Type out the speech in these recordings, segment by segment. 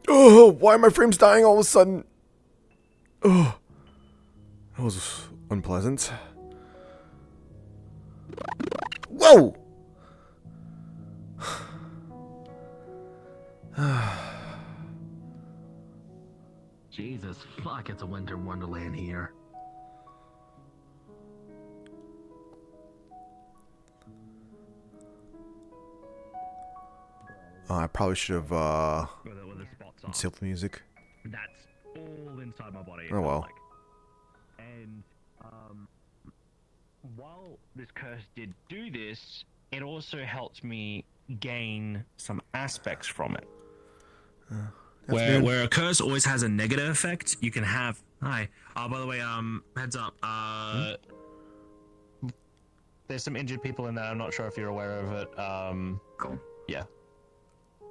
Oh, why are my frames dying all of a sudden? Oh, that was unpleasant. Whoa! Jesus fuck, it's a winter wonderland here. I probably should have concealed the music. That's all inside my body. Oh well. And while this curse did do this, it also helped me gain some aspects from it. Where a curse always has a negative effect, you can have. Hi. By the way, heads up. There's some injured people in there. I'm not sure if you're aware of it. Cool. Yeah.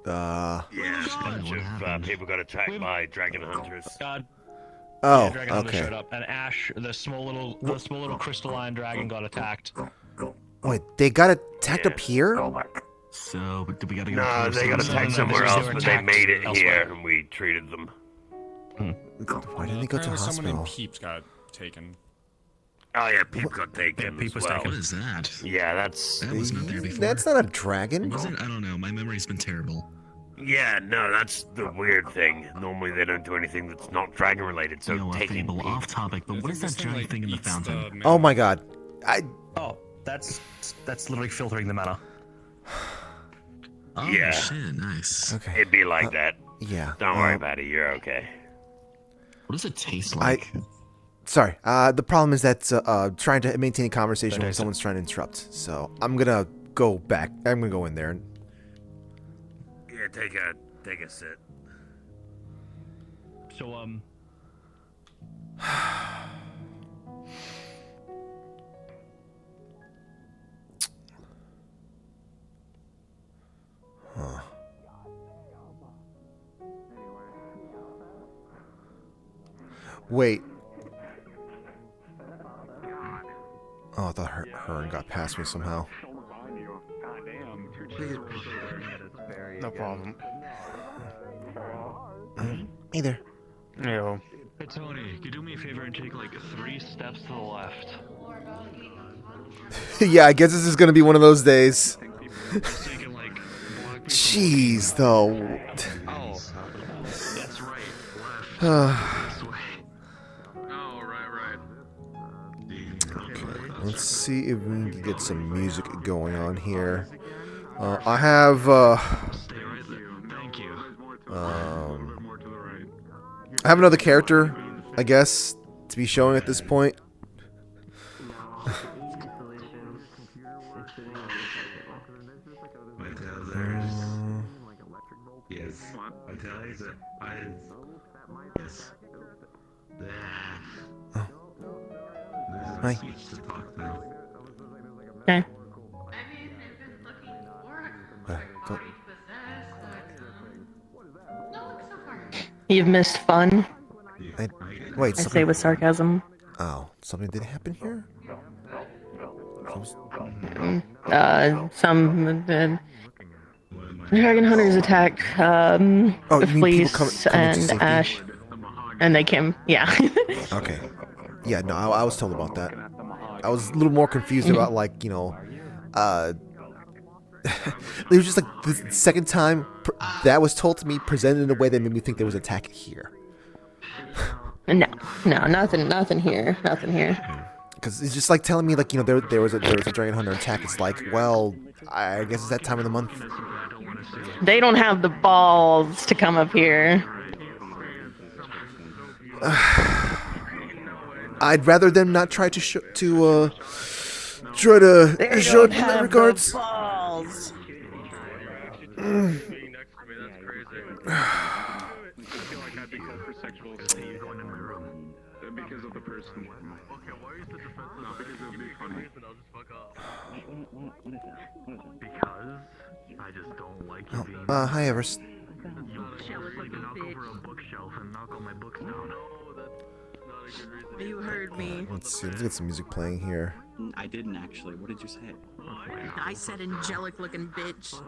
Yeah, a bunch of people got attacked by dragon hunters. Oh, Dragon Hunter okay. showed up, and Ash, the small little crystalline dragon, got attacked. Wait, they got attacked up here? So, do we gotta go? No, they got attacked somewhere else, but they made it here, and we treated them. Why didn't they go to Apparently someone in hospital? Peeps got taken. Oh yeah, Peep got taken Peep as was well. taken. What is that? Yeah, that's... That was not there before. That's not a dragon. Was it? I don't know. My memory's been terrible. Yeah, no, that's the weird thing. Normally they don't do anything that's not dragon related, so You know, taking Fable, Peep... off topic, but what is that giant thing in the fountain? Oh my god. Oh, that's literally filtering the mana. Oh Yeah. shit, nice. Okay. It'd be like that. Yeah. Don't worry about it, you're okay. What does it taste like? Sorry. The problem is that trying to maintain a conversation when someone's trying to interrupt. So I'm gonna go back. I'm gonna go in there. Yeah, take a sit. So, Huh. Wait. Oh, I thought her got past me somehow. No problem. Hey there. Yeah. hey Tony, can you do me a favor and take like 3 steps to the left? Yeah, I guess this is gonna be one of those days. So you can like block me Jeez, though. Oh, that's right. Left. This way. Oh, right. Let's see if we can get some music going on here. I have Stay right there. Thank you. I have another character, I guess, to be showing at this point. Yes. Yes. Hi. Okay. Don't- You've missed fun. Wait, I say with sarcasm. Oh, something did happen here? Some dragon hunters attacked Oh, the you mean people police coming to and safety? Ash, and they came. Yeah. Okay. Yeah, no, I was told about that. I was a little more confused about, like, you know, it was just like the second time that was told to me, presented in a way that made me think there was an attack here. No, nothing here. Because it's just like telling me, like, you know, there was a dragon hunter attack. It's like, well, I guess it's that time of the month. They don't have the balls to come up here. I'd rather them not try to show They it don't in that have regards. the balls. Because I just don't like you being. Hi, Everest. You heard me. Let's see. Let's get some music playing here. I didn't actually. What did you say? I said angelic looking bitch.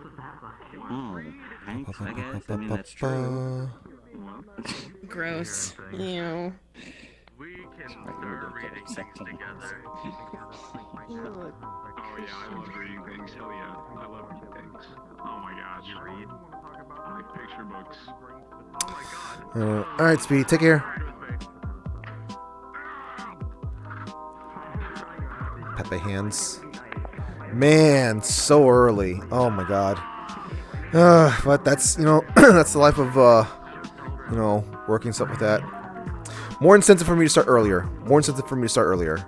Oh, thanks, I guess. I mean, that's true. Gross. Ew. We can start reading things together. Oh yeah, I love reading things. Hell yeah, I love reading things. Oh my gosh. You read? I like picture books. Oh my god. All right, Speed. Take care. Pat my hands. Man, so early. Oh my god. But that's, you know, that's the life of, you know, working stuff with that. More incentive for me to start earlier. More incentive for me to start earlier. Oh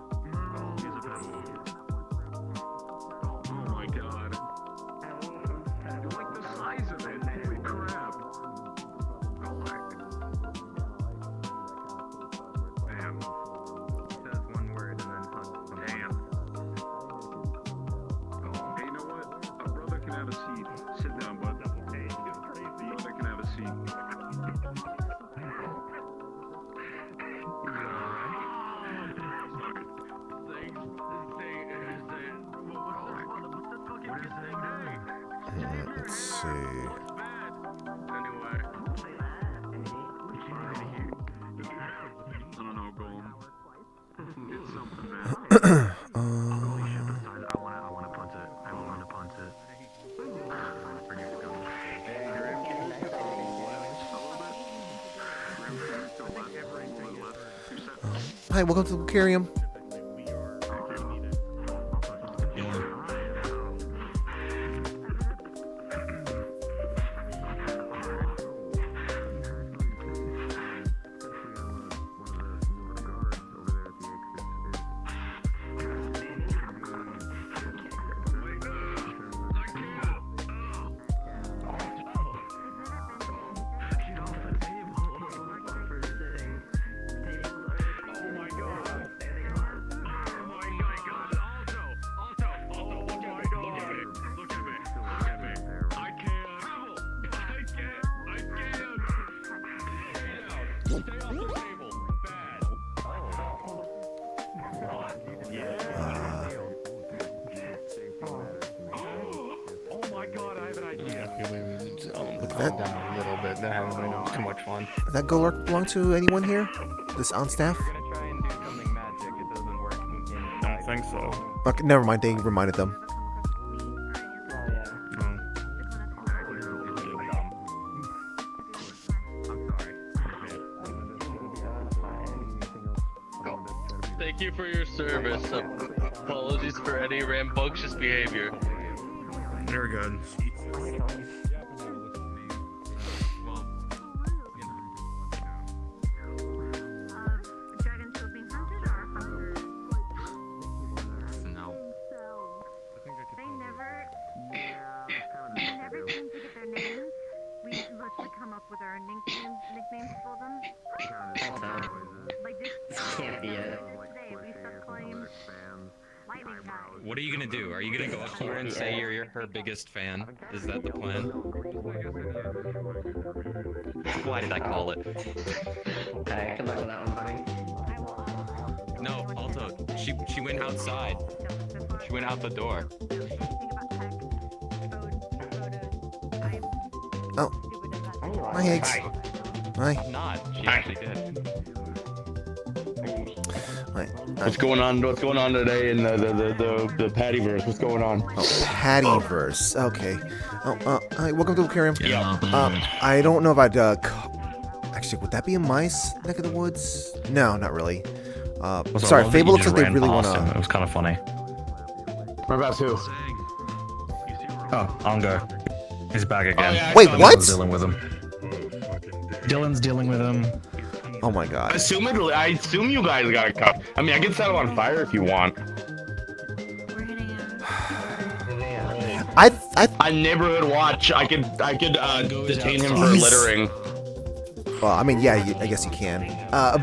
my god. I like the size of it. Holy crap. Oh my. Damn. Says one word and then hunt. Damn. Oh, hey, you know what? A brother can have a seat. Sit down, bud. Hey, a brother can have a seat. Let's see. Anyway. I don't know, Golem. It's something, man. I wanna punt it. I wanna punt it. Hi, welcome to Wiccarium. Down a little bit. That hasn't been too much fun. Does that belong to anyone here? This on staff? We're gonna try and do something magic. It doesn't work. I don't think so. Okay, never mind. They reminded them. Thank you for your service. Apologies for any rambunctious behavior. Very good. What are you gonna do? Are you gonna go up to her and say you're her biggest fan? Is that the plan? Why did I call it? Okay, good luck with that one, buddy. No, Alto. She went outside. She went out the door. Oh. Hi, Higgs. Hi. I'm not. She actually did. What's going on? What's going on today in the Pattyverse? What's going on? Oh, Pattyverse. Okay. Oh, hi. Welcome to Wiccarium. Yeah. I don't know if I'd. Actually, would that be in my neck of the woods? No, not really. Sorry, Fable looks like they really want to. It was kind of funny. What about who? Oh, Ongo. He's back again. Oh, yeah, wait, what? Dylan's dealing with him. Dylan's dealing with him. Oh my god. I assume you guys got a cup. I mean, I can set it on fire if you want. I neighborhood watch. I could detain him for littering. Well, I mean, yeah, I guess you can.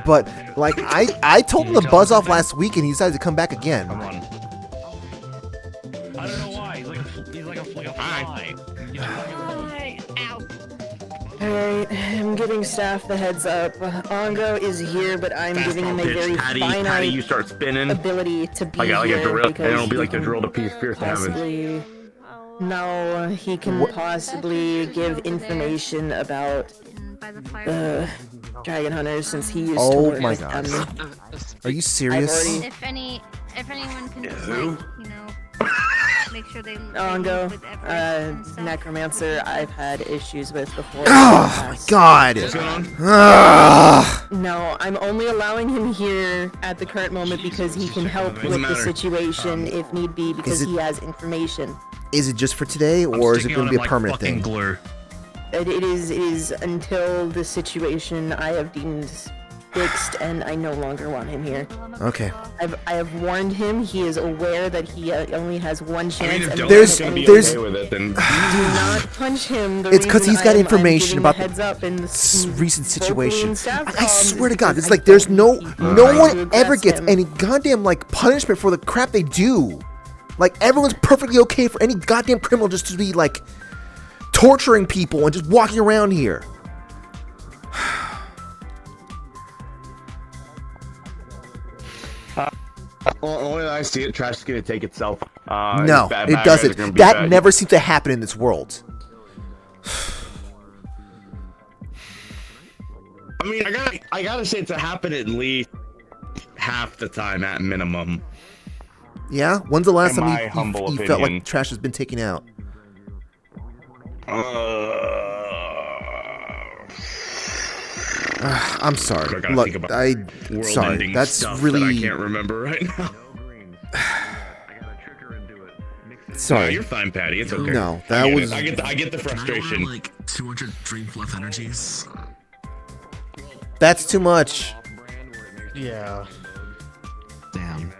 But like, I told him to buzz off last week, and he decided to come back again. Come on. I don't know why. He's like a fly. Alright, I'm giving staff the heads up. Ongo is here, but I'm giving him a very finite Patty, you start spinning. ability to be I got like a here drill, and because it'll be he like the can drill to piece Pierce Heavens. possibly... No, he can possibly give information about dragon hunter since he used to Oh work my with god. them. Are you serious? If anyone can just Who? like, you know, make sure they Ongo, leave with Everett and stuff. necromancer, I've had issues with before. Oh my god. Ah. No, I'm only allowing him here at the current moment because he can help Doesn't with the matter. situation if need be because it- he has information. Is it just for today, or is it going to be a permanent thing? It is until the situation I have deemed fixed and I no longer want him here. Okay. I have warned him. He is aware that he only has one chance. I mean, if and Dylan's gonna be okay with it, then do not punch him. The It's because reason he's got I'm information giving about the heads up in the recent situation. staff I calls swear to is God, because it's I like there's don't no want one to ever aggress gets him. any goddamn like punishment for the crap they do. Like everyone's perfectly okay for any goddamn criminal just to be like torturing people and just walking around here. Well, only way I see it, trash is gonna take itself. No, bad it guys are doesn't. gonna be That bad. never seems to happen in this world. I mean, I gotta say it's happened at least half the time at minimum. Yeah? When's the last In my time humble you felt like opinion. trash has been taken out? I'm sorry. I gotta Look, think about sorry. world-ending That's stuff really. that I can't remember right now. Sorry. No, you're fine, Patty. It's okay. No, that I get was- it. I get the frustration. Like 200 dream fluff energies. That's too much. Yeah. Damn.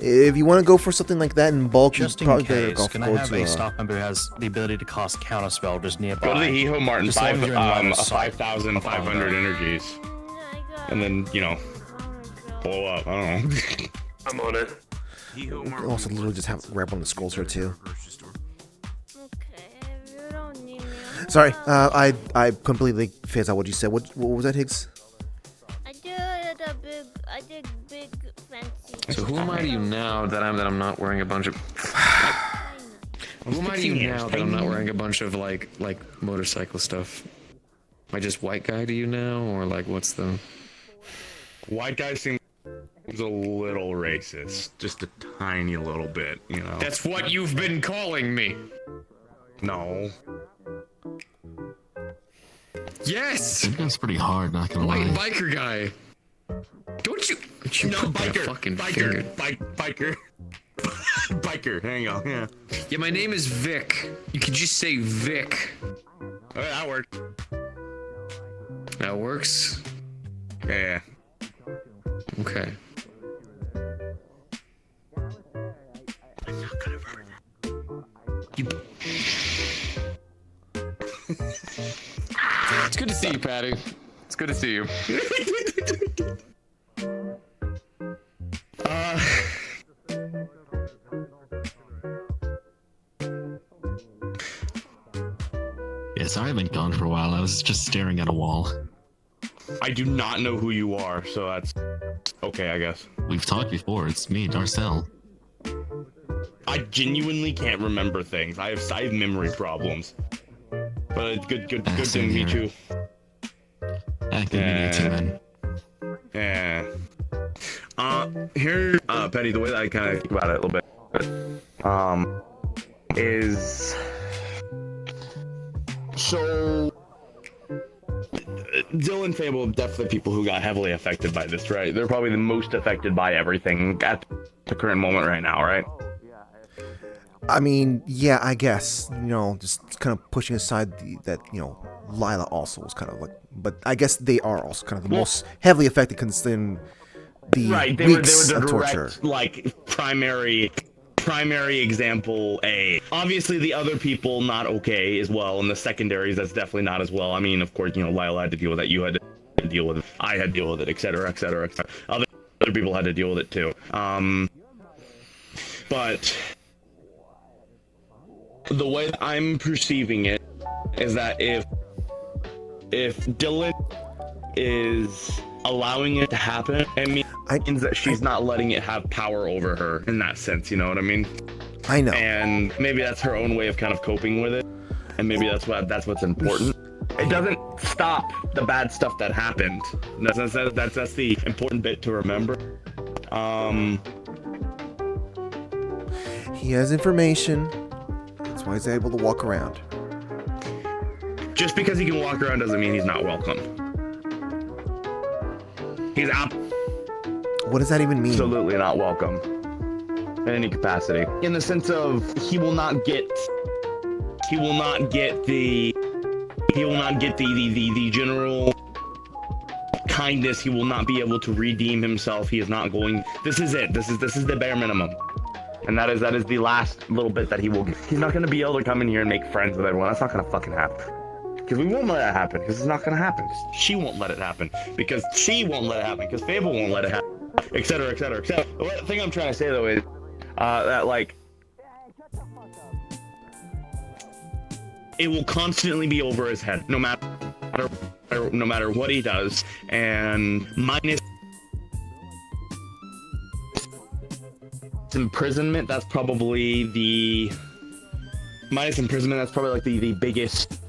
If you want to go for something like that in bulk, Just you in probably better case, go can I forward have to a staff member who has the ability to cast counterspell just nearby? Go to the Heho Martin, Just as long as you're in line of sight. 5,500 energies. And then, you know, blow up. I don't know. I'm on it. You can also literally just have grab one of the scrolls here too. Sorry, I completely phased out what you said. What was that, Higgs? I did big fancy. So who am I to you now that I'm not wearing a bunch of? Who am I to you now that I'm not wearing a bunch of like motorcycle stuff? Am I just white guy to you now, or like what's the? White guy seems a little racist. Just a tiny little bit, you know. That's what you've been calling me. No. Yes. That's pretty hard. Not gonna White lie. biker guy. Don't you No, put that biker. fucking Biker. finger. Biker. Biker. There you go. Yeah. Yeah, my name is Vic. You could just say Vic. Okay, that worked. That works. Yeah. Okay. It's good to see you, Patty. It's good to see you. Yeah, sorry I've been gone for a while. I was just staring at a wall. I do not know who you are, so that's okay, I guess. We've talked before. It's me, Darcel. I genuinely can't remember things. I have memory problems. But it's good to same meet here. you. Good meeting you too, man. Yeah. Here, Petty, the way that I kind of think about it a little bit, is so Dylan and Fable are definitely people who got heavily affected by this, right? They're probably the most affected by everything at the current moment right now, right? I mean, yeah, I guess, you know, just kind of pushing aside that, you know, Lila also was kind of like, but I guess they are also kind of the most heavily affected considering the Right, they were weeks the of direct, torture. like, primary example A. Obviously, the other people not okay as well, and the secondaries that's definitely not as well. I mean, of course, you know, Lila had to deal with that, you had to deal with it, I had to deal with it, etc., etc., etc. Other people had to deal with it too. But the way that I'm perceiving it is that if Dylan is allowing it to happen, it means that she's not letting it have power over her in that sense, you know what I mean? I know. And maybe that's her own way of kind of coping with it, and maybe that's what's important. It doesn't stop the bad stuff that happened. That's the important bit to remember. He has information. That's why he's able to walk around. Just because he can walk around doesn't mean he's not welcome. He's What does that even mean? Absolutely not welcome in any capacity. In the sense of he will not get the general kindness. He will not be able to redeem himself. He is not going. This is it. This is the bare minimum. And that is the last little bit that he will. He's not going to be able to come in here and make friends with everyone. That's not going to fucking happen. Because we won't let that happen. Because it's not going to happen. She won't let it happen. Because she won't let it happen. Because Fable won't let it happen. Etc. Etc. Etc. The thing I'm trying to say though is that like it will constantly be over his head, no matter what he does, and minus imprisonment. That's probably like the biggest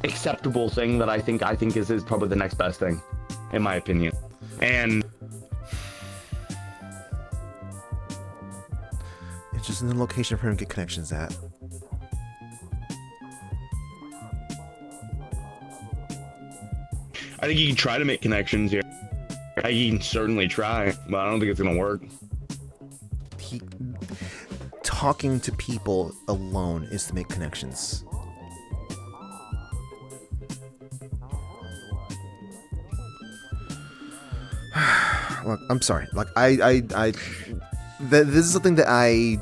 acceptable thing that I think is probably the next best thing, in my opinion. And it's just another location for him to get connections at. I think you can try to make connections here. You can certainly try, but I don't think it's gonna work. Talking to people alone is to make connections. Look, I'm sorry. Like this is something that I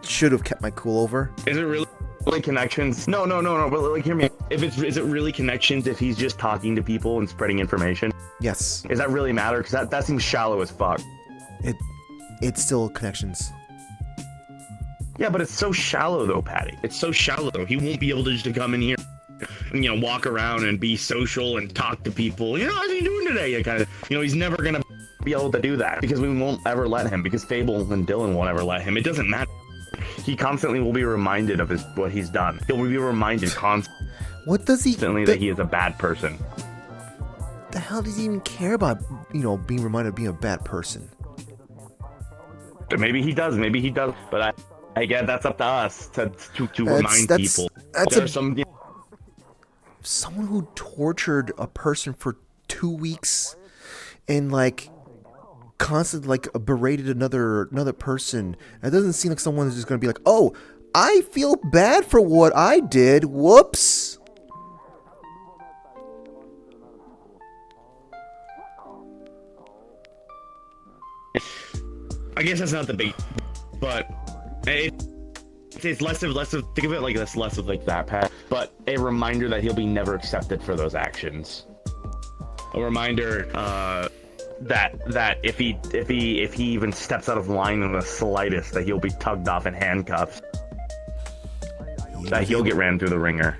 should have kept my cool over. Is it really connections? No. But like, hear me. Is it really connections if he's just talking to people and spreading information? Yes. Does that really matter? Because that seems shallow as fuck. It's still connections. Yeah, but it's so shallow though, Patty. It's so shallow though. He won't be able to just come in here and, walk around and be social and talk to people. How's he doing today? Kind of, he's never gonna be able to do that because we won't ever let him. Because Fable and Dylan won't ever let him. It doesn't matter. He constantly will be reminded of what he's done. He'll be reminded constantly. What does he? That he is a bad person. The hell does he even care about? Being reminded of being a bad person. Maybe he does. But I guess that's up to us to remind people. Someone who tortured a person for 2 weeks and constantly berated another person. It doesn't seem like someone is just going to be like, "Oh, I feel bad for what I did. Whoops." I guess that's not the big, but it's less of think of it like that's less of that, Pat. But a reminder that he'll be never accepted for those actions. A reminder that if he even steps out of line in the slightest, that he'll be tugged off in handcuffs. That he'll get ran through the ringer.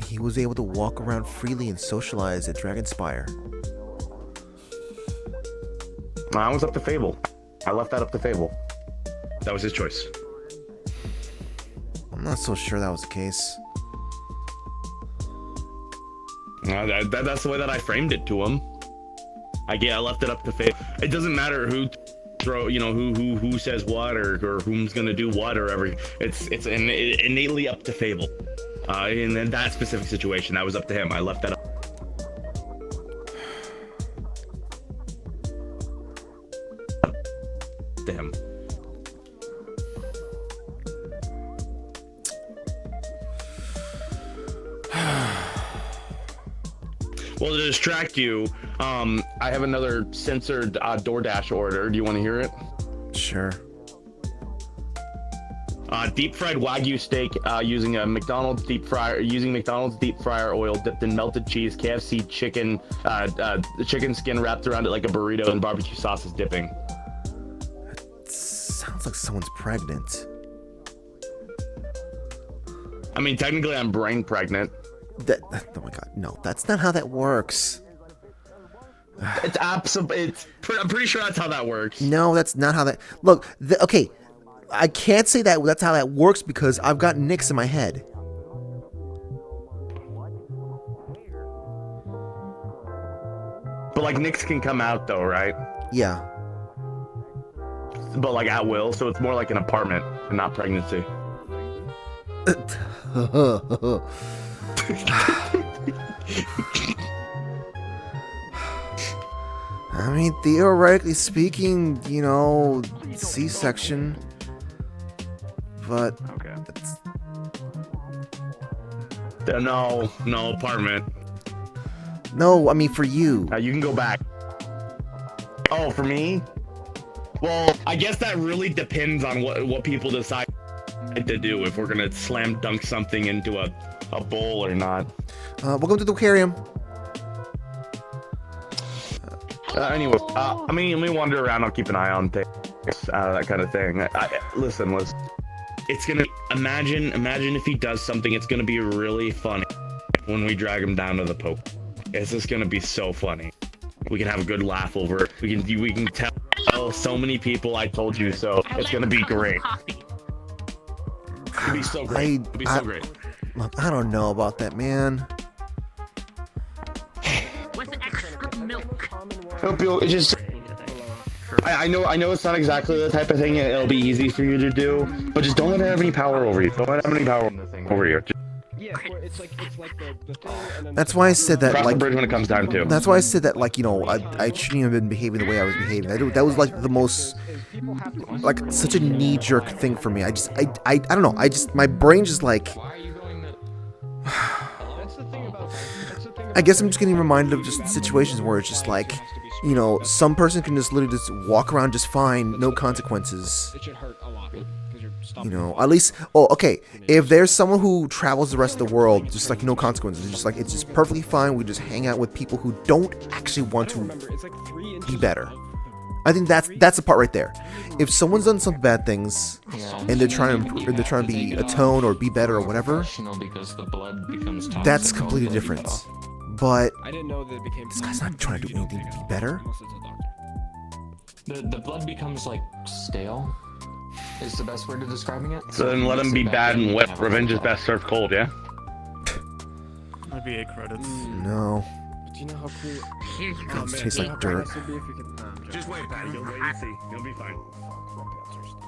He was able to walk around freely and socialize at Dragonspire. I was up to Fable. I left that up to Fable. That was his choice. I'm not so sure that was the case. That's the way that I framed it to him. I left it up to Fable. It doesn't matter who says what or who's gonna do what or everything. It's innately up to Fable. In that specific situation, that was up to him. I left that up to him. Well, to distract you, I have another censored DoorDash order. Do you want to hear it? Sure. Deep fried Wagyu steak using a McDonald's deep fryer, oil dipped in melted cheese, KFC chicken, chicken skin wrapped around it like a burrito, and barbecue sauce is dipping. It sounds like someone's pregnant. I mean, technically, I'm brain pregnant. Oh my god, no, that's not how that works. I'm pretty sure that's how that works. No, that's not how that. Look, okay, I can't say that's how that works because I've got nicks in my head. But like Nyx can come out though, right? Yeah. But like at will, so it's more like an apartment and not pregnancy. I mean, theoretically speaking, you know, C-section, but that's... No apartment. No, I mean for you. You can go back. Oh, for me? Well, I guess that really depends on what people decide to do. If we're gonna slam dunk something into a bowl or not. Welcome to the Wiccarium. Anyway, I mean, let me wander around. I'll keep an eye on things, that kind of thing. Listen. It's gonna imagine if he does something. It's gonna be really funny when we drag him down to the poke. It's just gonna be so funny. We can have a good laugh over it. We can tell so many people I told you so. It's gonna be great. It'll be so great. It'll be so great. I don't know about that, man. With extra milk. Hope you'll just. I know it's not exactly the type of thing it'll be easy for you to do, but just don't let it have any power over you. Don't let it have any power over you. It's like the thing, and then That's why I said that, cross like, the bridge when it comes down to. That's why I said that, like, you know, I shouldn't have been behaving the way I was behaving. That was like the most, like, such a knee-jerk thing for me. I don't know. My brain just like. I guess I'm just getting reminded of just situations where it's just like, you know, some person can just literally just walk around just fine, no consequences. it should hurt a lot because you're stopping. You know, at least, okay, if there's someone who travels the rest of the world, just like no consequences, it's just like, it's just perfectly fine, we just hang out with people who don't actually want to be better. I think that's the part right there. If someone's done some bad things, and they're trying to be atone or be better or whatever, that's completely different. But I didn't know that it became. This guy's not trying to do anything to be better. The blood becomes like stale. Is the best word of describing it. So then let him be bad and wet. Revenge is best served cold, yeah? IBA credits. No. Do you know how cool? It tastes like dirt. Just wait, Patty. You'll wait and see. You'll be fine.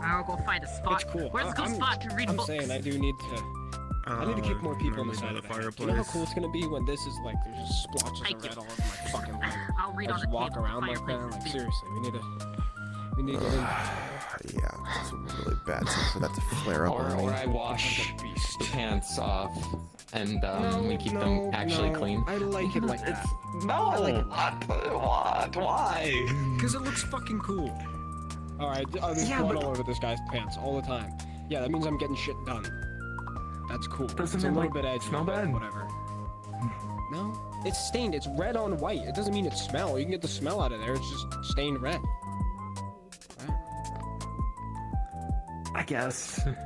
I'll go find a spot. It's cool. Where's a good spot to read books? I'm saying I do need to. I need to keep more people on the side of the fireplace. Do you know how cool it's gonna be when this is like there's just splotches of red all over my fucking leg? I'll read I on just the walk table. around like that. Like seriously, we need to get in. Yeah, it's really bad for that to flare up on me. Or I wash pants off and we keep them actually clean. I like it like that. No, I like it. What? Why? Because it looks fucking cool. Alright, there's blood all over this guy's pants all the time. Yeah, that means I'm getting shit done. That's cool. Doesn't it's it, a little like, bit edgy. smell bad? Whatever. No, it's stained. It's red on white. It doesn't mean it smells. You can get the smell out of there. It's just stained red. Right? I guess. Exactly.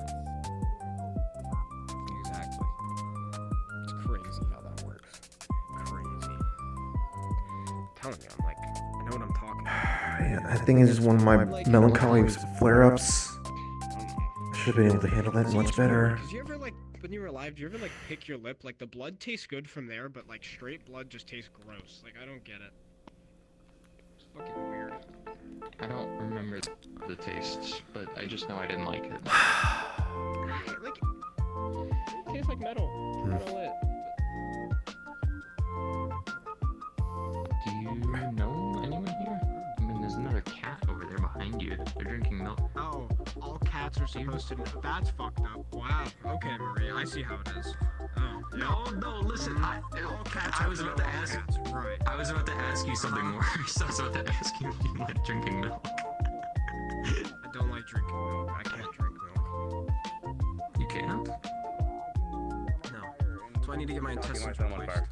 It's crazy how that works. Crazy. I'm telling you, I'm like, I know what I'm talking about. Yeah, I think it's just one of my melancholy flare-ups. Should have been able to handle that much better. Cause you ever like, when you were alive, do you ever like pick your lip? Like the blood tastes good from there, but like straight blood just tastes gross. Like I don't get it. It's fucking weird. I don't remember the taste, but I just know I didn't like it. Like, it tastes like metal. Metal lit. Do you know anyone here? I mean, there's another cat over there behind you. They're drinking milk. Oh, all cats are supposed to know. That's fucked up. Wow. Okay, Maria, I see how it is. Oh, yeah. No, listen. I was about to ask. Right. I was about to ask you something more. So I was about to ask you if you like drinking milk. I don't like drinking milk. I can't drink milk. You can't? No. So I need to get my intestines replaced.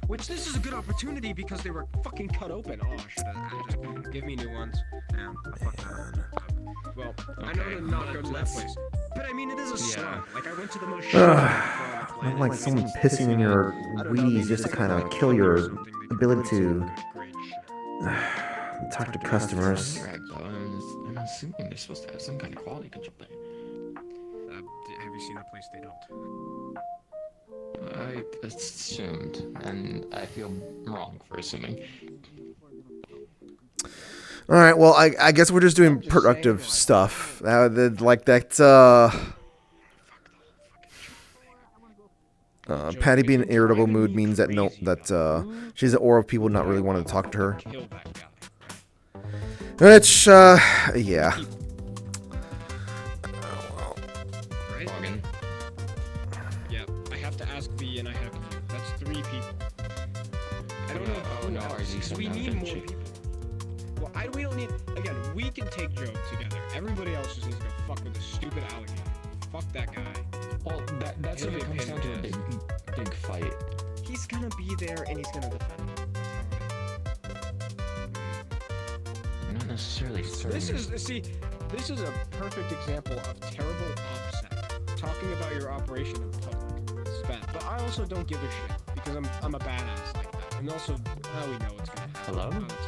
Which this is a good opportunity because they were fucking cut open. Oh, I should have just give me new ones. Damn. I fucking well, I know to not go to that place. But I mean, it is a slum. Like, I went to the most Not like someone pissing in your Wheaties just to kind of kill your ability to talk to customers. I'm assuming they're supposed to have some kind of quality control there. Have you seen that place? They don't. I assumed, and I feel wrong for assuming. All right. Well, I guess we're just doing productive stuff. Like that. Patty being in an irritable mood means that she has an aura of people not really wanting to talk to her. Which, yeah. Right? Yeah, I have to ask V and I have you. That's 3 people. I don't know who else. We need more people. Well, we don't need. Again, we can take Joe together. Everybody else just needs to go fuck with the stupid alligator. Fuck that guy. Well, that's when it comes down to a big fight. He's gonna be there and he's gonna defend. Not necessarily certain. This is a perfect example of terrible OPSEC. Talking about your operation in public. It's bad. But I also don't give a shit because I'm a badass like that. And also, we know it's gonna happen. Hello? Oh, it's fine.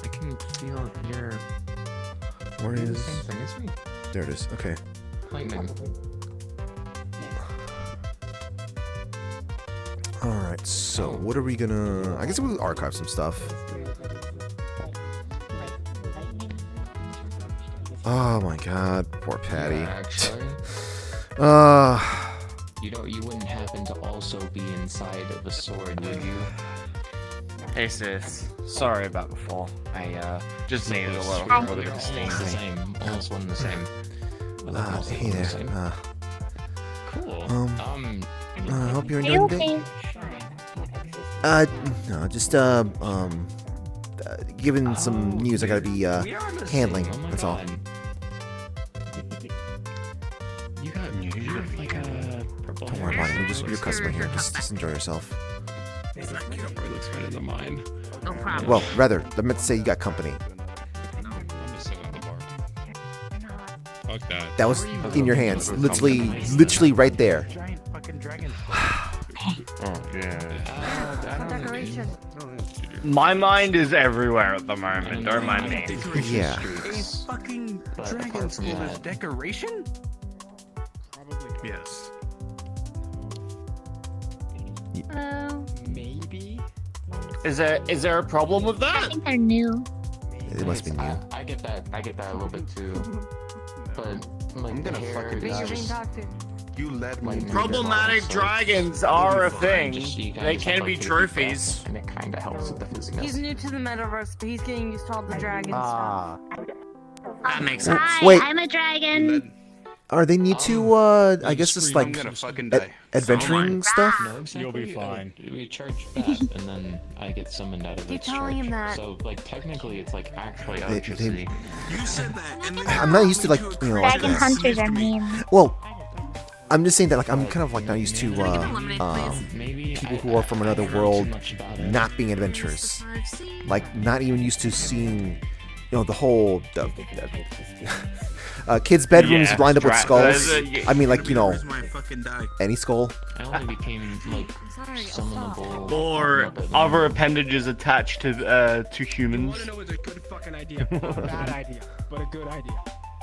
I can feel your. Where is? The same thing as me. There it is. Okay. Lightning. All right. So what are we gonna? I guess we'll archive some stuff. Oh my God, poor Patty. Yeah, actually. You wouldn't happen to also be inside of a sword, would you? Hey sis, sorry about before. I just needed a little bit of Almost the same. Almost one and the same. Hey there. Cool. I hope you're enjoying the day. No, just given some news I gotta be handling. That's all. You got news? You have like a purple. Don't worry about it. You're a customer here. Just enjoy yourself. That probably looks better than mine. No problem. Well, rather, I meant to say you got company. I'm just sitting at the bar. Fuck that. That was in your hands, literally right there. Giant fucking dragon. Oh yeah. Decoration. My mind is everywhere at the moment. Don't mind me. Yeah. Fucking dragon school is decoration? Probably. Yes. Maybe. Is there a problem with I that? think they're new. It must be new. I get that. I get that a little bit too. But like, I'm gonna fucking You led me. Problematic dragons are a thing. They can be trophies. And it kind of helps with the physics. He's new to the metaverse, but he's getting used to all the dragon stuff. That makes sense. Hi, Wait. I'm a dragon. Are they need to? I guess it's like adventuring stuff. No, exactly. You'll be fine. We charge that, and then I get summoned out of the Keep telling him that. So, like, technically, it's like actually They- electricity. You said that, and then I'm not used to like Dragon hunters are mean. Well, I'm just saying that like I'm kind of like not used to Maybe people who are from another world not being adventurers. Like not even used to seeing, the whole kids' bedrooms Yeah, lined up with skulls. yeah. I mean, like Where's my fucking die? any skull. I only became like summonable. Or other appendages attached to humans. You wanna know what's a good fucking idea? A bad idea, but a good idea.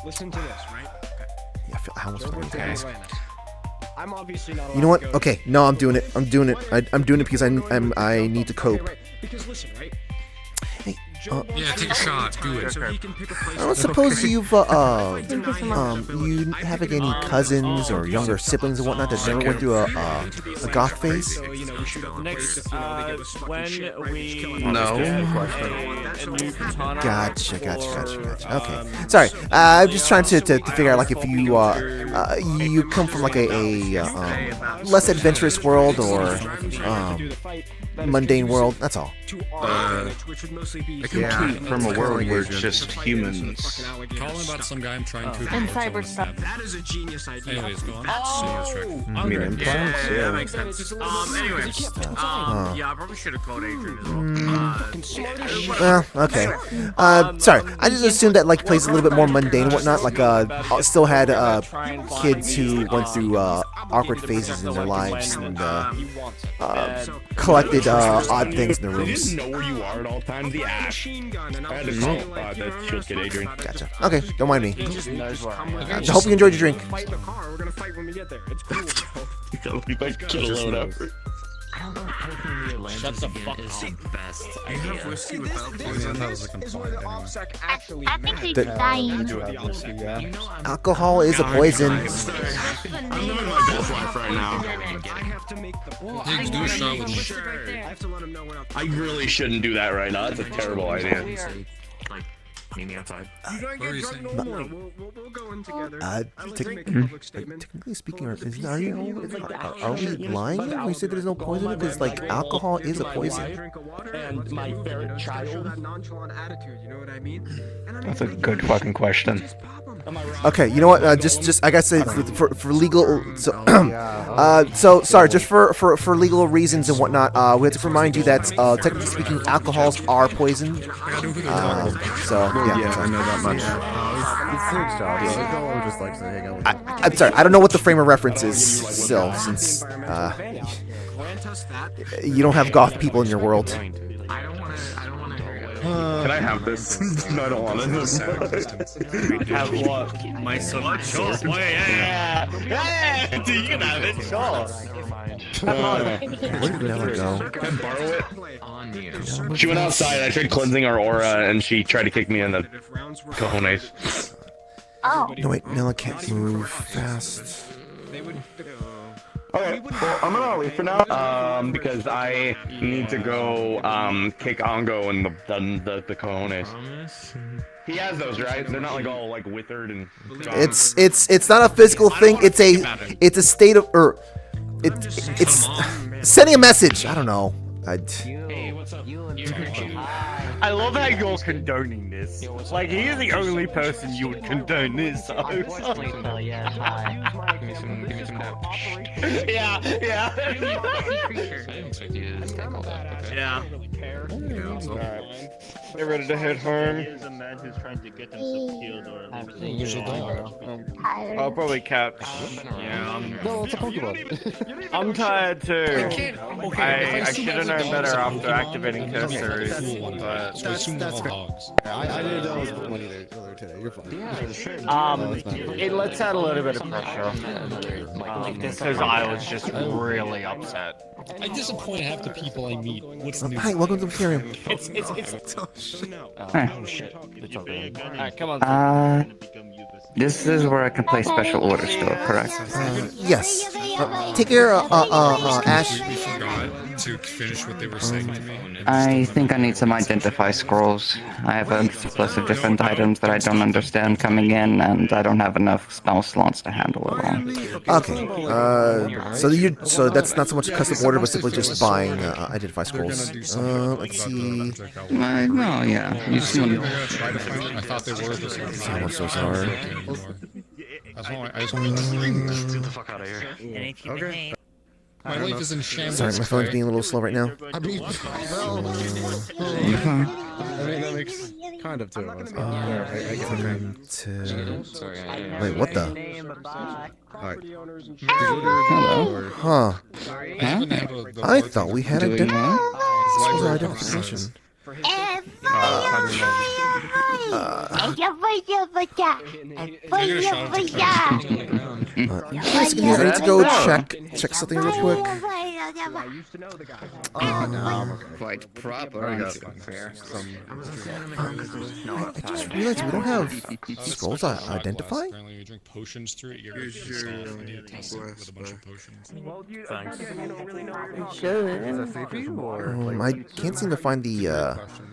Listen to this, right? Yeah, I almost forgot you guys. I'm obviously not. You know what? allowed to go Okay, no, I'm doing it. I'm doing it. I'm doing it because I need to cope. Okay, right. Because listen, right? Hey, Yeah, take a shot. Do it. So he can pick a place. I don't suppose you've you have like any cousins or younger siblings and whatnot that never went through a goth phase? So, we should Next, when we No. a new katana Gotcha. Okay, sorry. I'm just trying to figure out like if you you come from like a less adventurous world or mundane world. That's all. I come from a world where it's just humans. Calling about some guy I'm trying to. And cyber stuff. That is a genius idea. Anyways, go on. I mean, implants, yeah, yeah. that makes sense. Anyway, yeah, I probably should have called Adrian as well. Well, okay. Sorry. I just assumed that like places a little bit more mundane and whatnot. Like still had kids who went through awkward phases in their lives and collected odd things in their You rooms. just know where you are at all times. The ash. I had to call that shit kid Adrian. Gotcha. Okay, don't mind me. He just knows where I am. I hope you enjoyed your drink. Fight in the car. We're gonna fight when we get there. It's cool. We might get a load up. Shut the fuck is the best You have whiskey without poison. Is where the OPSEC actually I think he's dying. Alcohol is a poison. I'm living my best life right now. I have to make the Higgs, do a shot with me. I have to let him know when I'm. I really shouldn't do that right now. That's a terrible idea. Like, meet me outside. You don't get drunk no more. We'll go in together. I'd like to make a public statement. Technically speaking, are we lying when we say there's no poison? Because like alcohol is a poison. And my favorite child. That nonchalant attitude, you know what I mean? That's a good fucking question. Okay, you know what? Just I gotta say for legal. So sorry, just for legal reasons and whatnot. We have to remind you that technically speaking, alcohols are poison. So yeah, I know that much. I'm sorry, I don't know what the frame of reference is still, since you don't have goth people in your world. Can I have this? No, I don't want it. Have what? My son. Sure. Yeah. Dude, you can have it. Sure. Where did Nella go? Can I borrow it? She went outside. I tried cleansing her aura, and she tried to kick me in the cojones. Oh. No wait, Nella can't move fast. Okay, well, I'm gonna leave for now, because I need to go, kick Ongo in the cojones. He has those, right? They're not like all like withered and. It's not a physical thing. It's a state of it's sending a message. I don't know. Hey, what's up? I love how you're condoning this. Like, he is the only person you would condone this. So. Give me some doubt. Yeah. I didn't expect you to take all that. Okay. Yeah. Get ready to head home. He is a man who's trying to get himself killed or I'll probably catch. Yeah, I'm tired too. I should have known better after activating cursors, but That's fair. I didn't know it was money there earlier today. You're fine. it lets out a little bit of pressure. Because I was just really upset. I disappoint half the people I meet. What's new? Hi, welcome to Wiccarium. Come on. This is where I can place special orders still, correct? Yes. Take care, Ash. We forgot to finish what they were saying to me. I think I need some identify scrolls. I have a surplus of different items that I don't understand coming in, and I don't have enough spell slots to handle it all. Okay. So that's not so much a custom order, but simply just buying identify scrolls. Let's see. No, yeah. You just want I thought they were the same. I'm so sorry. I just want to Get the fuck out of here. Okay. My life is in shambles. Sorry, my phone's being a little slow right now. I mean, that makes kind of two of us. Wait, what the? Alright. Hello. Huh. I thought we had Do we know? identification. I need to go check something real quick. Quite proper. Fair. I just realized we don't have scrolls identify. Apparently, you drink potions through it. You're with a bunch of potions. I can't seem to find the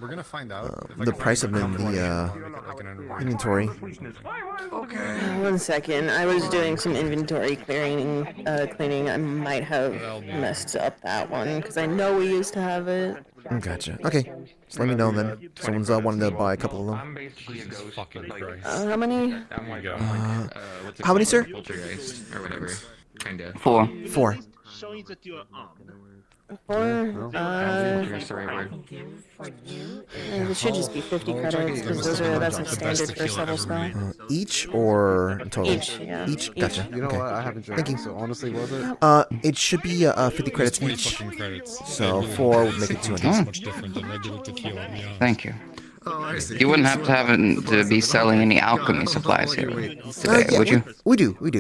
We're gonna find out. the price of them in the inventory. One second. I was doing some inventory cleaning. I might have messed up that one because I know we used to have it. Gotcha. Okay. Just let me know then. Someone's wanting to buy a couple of them. How many? How many, sir? Poltergeist or whatever. Kinda. 4. 4. showing that you are armed. 4. Here's the right word. It should just be 50 credits because that's a standard first level spell. Each or total? Each, yeah. Each? Gotcha. You know Okay. what? I haven't drank. Thank you. So honestly, was it? It should be 50 credits 20 each. fucking credits. So 4 would make it 200. It's much different than regular tequila. Yeah. Thank you. Oh, I see. You wouldn't have to be selling any alchemy supplies here today, Yeah, would you? We do. We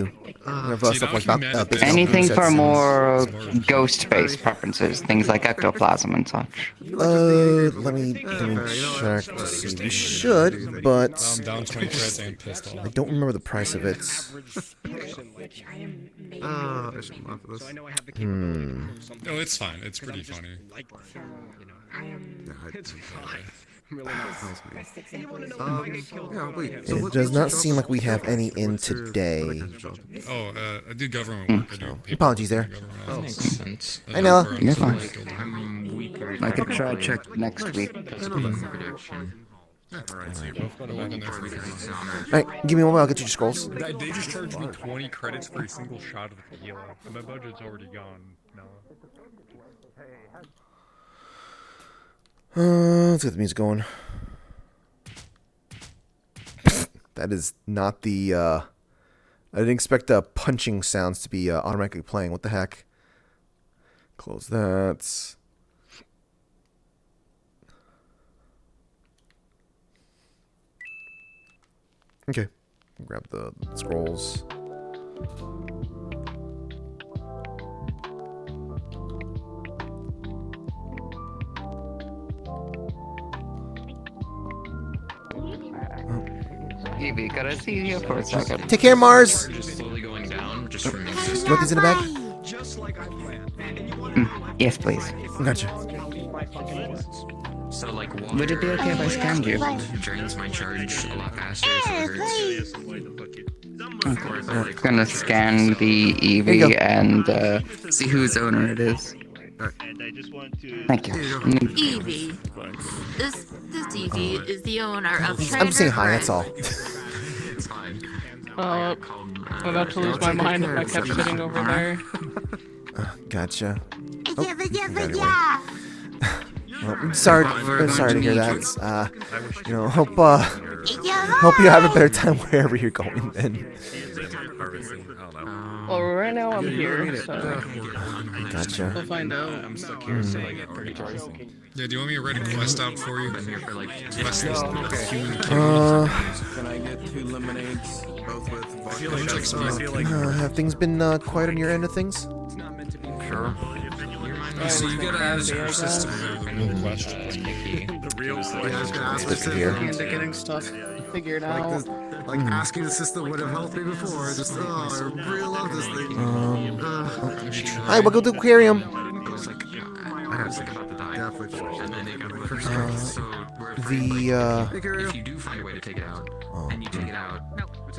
have stuff like basic Anything sets for and- more ghost-based preferences, things like ectoplasm and such. Let me check to see. We should, but Down 20 creds and pistol. I don't remember the price of it. I should laugh at this. No, it's fine. It's pretty funny. It's fine. Yeah, wait. So It does not seem like we have any in today. Oh, I do government work. I do paper Apologies there. That makes sense. Hi, Nella. You're fine. I could try check next week. Alright, give me one more, I'll get you your scrolls. They just charged me 20 credits for a single shot of the tequila, and my budget's already gone. Let's get the music going. That is not the, I didn't expect the punching sounds to be automatically playing. What the heck? Close that. Okay. Grab the scrolls. Evie, could I see you for a second? Take care, Mars! Just slowly going down, just from You want these in the bag? Yes, please. Gotcha. So like water Would it be okay if I scammed you? drains my charge a lot faster, so it hurts. I'm gonna scan the Eevee and see whose owner it is. Thank you. Eevee. This Eevee is the owner of I'm saying hi, that's all. It's fine. I'm about to lose my mind if I kept sitting over there. Gotcha. Well, I'm sorry to hear that. You know, hope you have a better time wherever you're going then. Well, right now I'm here, so Gotcha. we'll find out. I'm still curious to like get pretty close. Yeah, do you want me to write a quest out for you? Been here for like Quest list. Can I get 2 lemonades, both with vodka? Have things been quiet on your end of things? Sure. So you gotta ask your system the question. The real question. Yeah, I was gonna ask my system. Into getting stuff figured out. Like asking the system would have helped me before. Just, I really love this thing. Hi, welcome to Wiccarium. I have to think about the die. If you do find a way to take it out, and you take it out.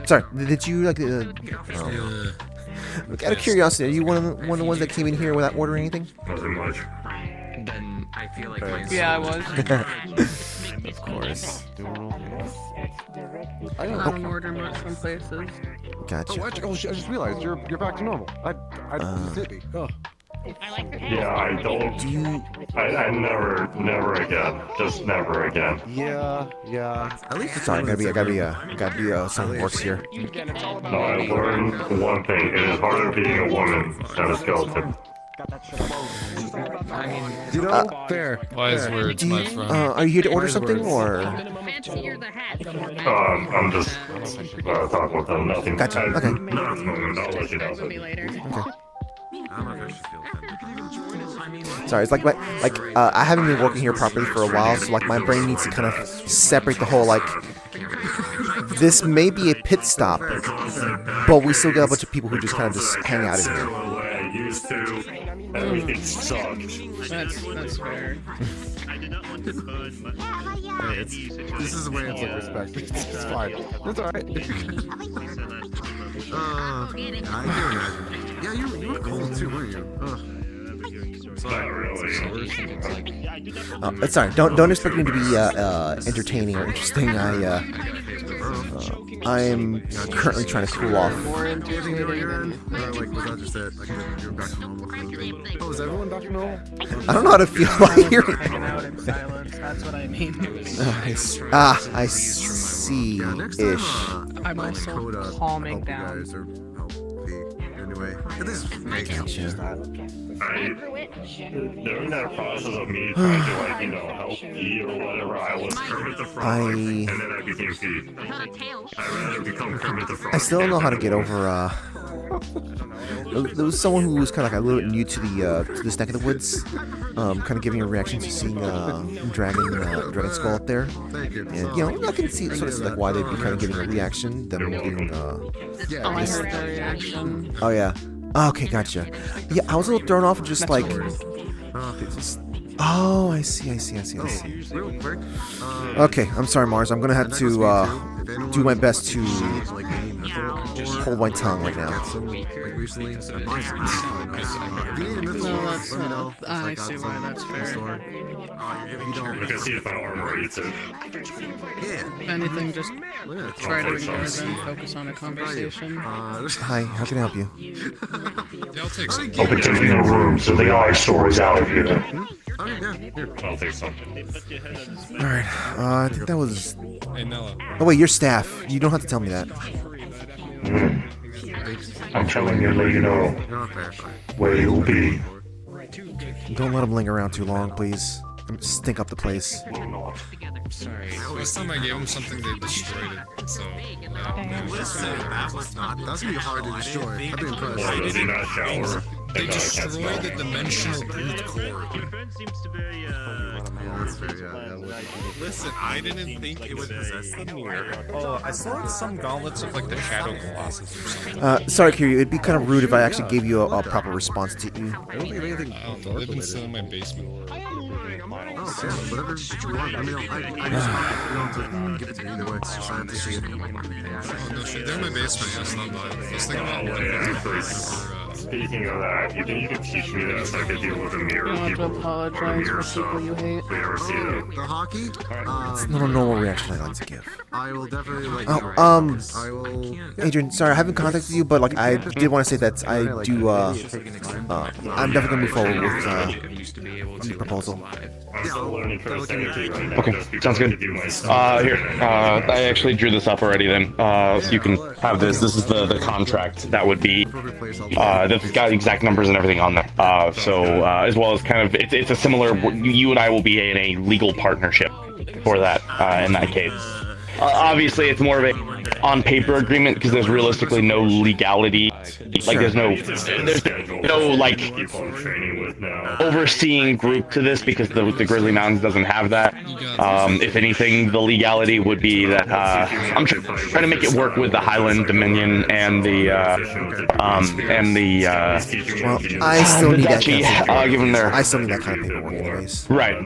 Sorry, did you like Look, out of curiosity, are you one of the ones that came in here without ordering anything? Nothing much. Then I feel like my Yeah, I was. Of course. I don't order much from places. Gotcha. I just realized you're back to normal. I just hit me. Oh. Yeah, I don't. I never again. Just never again. Yeah. At least Sorry, I gotta be something works here. No, I learned one thing. It is harder being a woman than a skeleton. You know, fair. Wise words, my friend. Are you here to order something, or? I'm just talking with them. Nothing. Gotcha. Okay. Not at the moment. I'll let you know. Okay. I don't know if I should feel offended. Sorry, it's like I haven't been working here properly for a while, so like my brain needs to kind of separate the whole like. This may be a pit stop, but we still got a bunch of people who just kind of just hang out in here. I used to, and it sucked. That's fair. Hey, this is the way it's like respect. It's fine. It's alright. I can imagine. Yeah, you were cold too, weren't you? Not really. Sorry, don't expect me to be entertaining or interesting. I am currently trying to cool off. Like, was that just it? Like, you're back to normal kind of thing? Oh, is everyone back to normal? I don't know how to feel about hearing. Hanging out in silence. That's what I mean. I see-ish. I'm also calming down. Anyway, it is During that process of me trying to, like, you know, help Pete or whatever, I was Kermit the Frog, and then I became Pete. I'd rather become Kermit the Frog. I still don't know how to get over. There was someone who was kind of like a little bit new to this neck of the woods, kind of giving a reaction to seeing Dragon Skull up there, and you know I can sort of see like why they'd be kind of giving a reaction. Them being. I heard the reaction. Oh yeah. Okay, gotcha. Yeah, I was a little thrown off and just like. Oh, I see. Okay, I'm sorry, Mars. I'm gonna have to do my best to hold my tongue right now. I see why that's fair. I can see if my armor eats it. If anything, just try to ignore them, focus on a conversation. Hi, how can I help you? I'll be taking a room so the eyesore is out of here. I'll take something. Alright, I think that was... Oh wait, you're staff. You don't have to tell me that. I'm telling you, let you know where you'll be. Don't let him linger around too long, please. Stink up the place. Sorry. Last time I gave them something, they destroyed it. So, That's gonna be hard to destroy. I've been impressed. Why does he not shower? They destroyed the dimensional root core. Listen, I didn't think it would possess the mirror. Oh, I saw some gauntlets of like the Shadow Colossus or something. Sorry, Kiryu, it'd be kind of rude if I actually gave you a proper response to you. I don't think anything They've been still in my basement. Oh, yeah, whatever you want. I mean, I just you don't have to give it to me either way. It's just I have to see it. Oh, no shit. They're in my basement. Yeah, it's not bad. Let's think about Speaking of that, you think you could teach me that so I could deal with a mirror? You want to apologize for people you hate. The hockey? It's not a normal reaction I like to give. I will definitely let Oh, you know. I will... Adrian, sorry, I haven't contacted you, but like I did want to say that I do. I'm definitely gonna move forward with the proposal. Okay, sounds good. Here, I actually drew this up already then, so you can have this. This is the contract that would be, that's got exact numbers and everything on there. So, as well as kind of, it's a similar, you and I will be in a legal partnership for that, in that case. Obviously, it's more of a on-paper agreement because there's realistically no legality. Like, there's no like overseeing group to this because the Grizzly Mountains doesn't have that. If anything, the legality would be that I'm trying to make it work with the Highland Dominion and the Well, I still need that. Duchy, given their I still need that kind of paperwork, anyways. Right.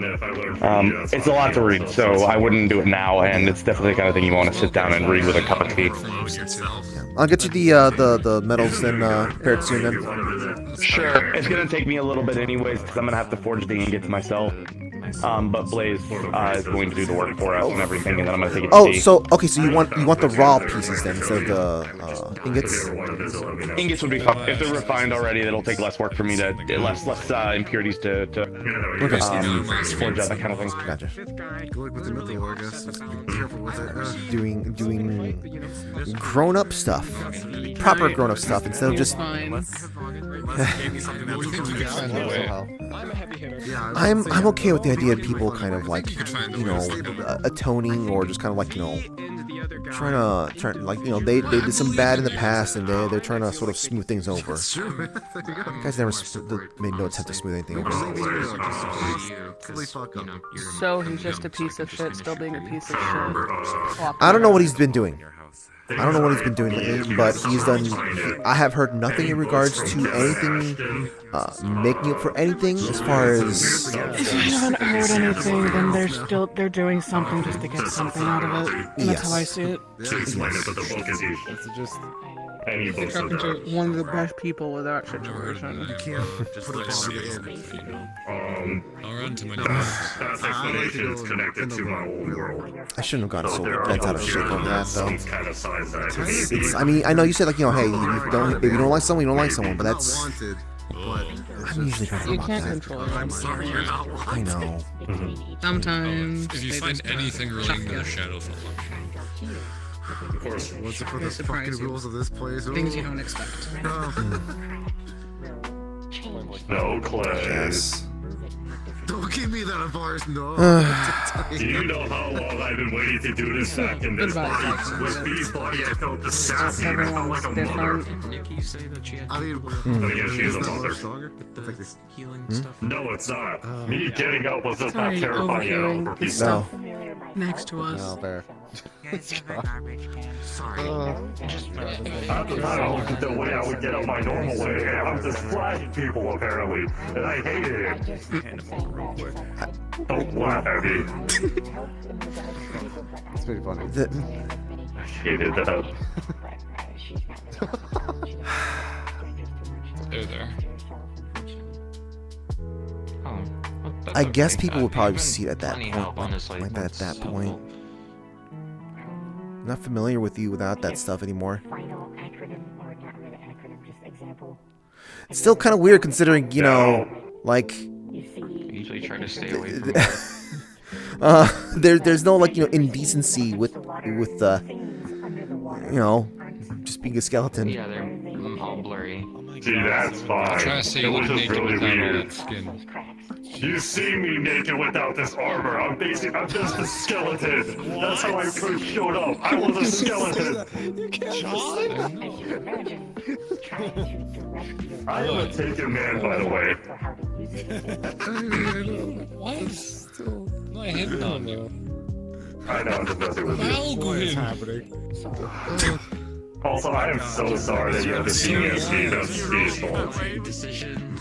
It's a lot to read, so I wouldn't do it now, and it's definitely the kind of thing you want to sit down and read with a cup of tea. I'll get you the medals then prepared soon then. Sure. It's gonna take me a little bit anyways, because I'm gonna have to forge the ingots myself. But Blaze is going to do the work for us and everything, and then I'm gonna take it to tea. So okay, so you want the raw pieces then instead of the ingots? Ingots would be fun. If they're refined already, that'll take less work for me to less impurities to forge out that kind of thing. Gotcha. Good with the mythical, I guess. Just be careful with it. Doing grown-up stuff, proper grown-up stuff instead of just. I'm okay with the idea of people kind of like atoning or just kind of like trying like they did some bad in the past and they're trying to sort of smooth things over. You guys never made no attempt to smooth anything over. So he's just a piece of shit, still being a piece of shit. I don't know what he's been doing. I don't know what he's been doing lately, but he's done. I have heard nothing in regards to anything making up for anything as far as. If you haven't heard anything, then they're doing something just to get something out of it. That's how I see it. You're talking to one of the best people with that situation. You can't just put a bomb in. I'll run to my That explanation is connected to my old world. I shouldn't have gotten so bent out of shape over that though. Some kind of size that I mean, I know you said like hey, if you don't like someone, you don't like someone, but that's. I'm usually better You about can't that. control it. I'm sorry. I know. Sometimes. If you find anything relating to the Shadowfell, Of course. What's it for the fucking rules of this place? Things you don't expect. No, Clay. Yes. Don't give me that bars, no. Do you know how long I've been waiting to do this back in this body? With B's body, I felt the sassy, I felt like a mother. Nikki say that she had I mean, But again, she is a mother. healing Hmm? stuff. No, it's not. Me getting up was just not Sorry, terrifying at all overhearing for the people. stuff next to us. No, there. Sorry. At the time, I looked at the way I would get up my normal way, and I'm just flashing people apparently, and I hated it. Don't laugh at me. It's pretty funny. I hated that. There. I guess people would probably see it at that Plenty point. help, honestly. Like that at that point. Not familiar with you without that stuff anymore. It's still kind of weird considering, you know, like. I usually try to stay away from there's no like, you know, indecency with you know, just being a skeleton. Yeah, they're all blurry. See, that's fine. Try to say It you was look just naked really without all weird. that skin. You see me naked without this armor. I'm just a skeleton. That's how I first showed up. I was a skeleton. You can't I am a taken man, by the way. What? Not hitting on you. I know, I'm just messing with you. What is happening? Also, I am so sorry that you have to see me as being a peaceful. Decision.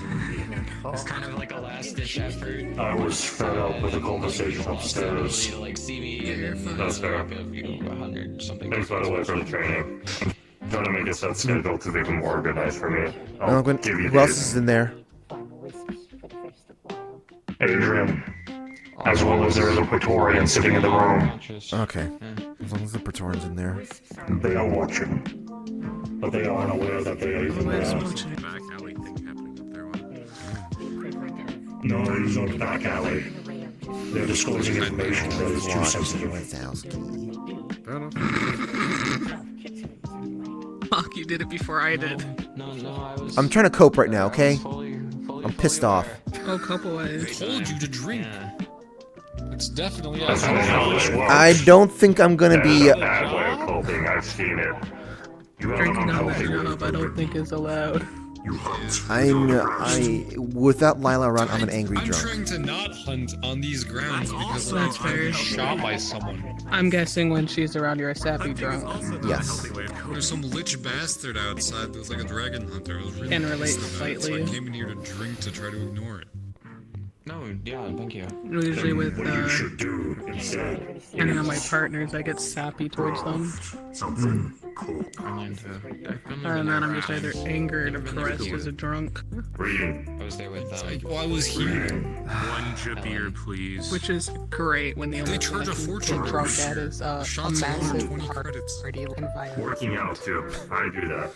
It's kind of like a last-ditch effort. I was fed up with the conversation upstairs. Like, see me and That's fair. 100 something. Thanks, by the way, for the training. I'm trying to make a set schedule to make it more organized for me. I'm going, who else is in there? Adrian. As well as there is a Praetorian sitting in the room. Okay. As long as the Praetorian's in there. They are watching. But they aren't aware that they are even there. Back alley thing happening up there. No, it is not the back alley. They're disclosing information that is too sensitive. Fuck, you did it before I did. No, I was. I'm trying to cope right now, okay? I'm pissed off. Oh, couple ways. I told you to drink. It's definitely That's how this works. I don't think I'm gonna be. That's a bad way of coping. I've seen it. You have Drinking an on that unhealthy way job, I don't think is allowed. Without Lila around, I'm an angry I'm drunk. trying to not hunt on these grounds because That's I've fair. been shot by someone. I'm guessing when she's around, you're a sappy drunk. Yes. There's some lich bastard outside that was like a dragon hunter. I was really Can relate pissed about it, so I slightly. came in here to drink to try to ignore it. No, yeah, thank you. Usually with, What you should do instead. depending on my partners, I get sappy towards them. Something cool. And then I'm just either angry or depressed as a drunk. Reading. I was there with Well, I was here. One beer, please. Which is great when the only They thing charge I a can fortune. get drunk at is a Shots alone, massive 20 party credits. environment. Working out too. I do that.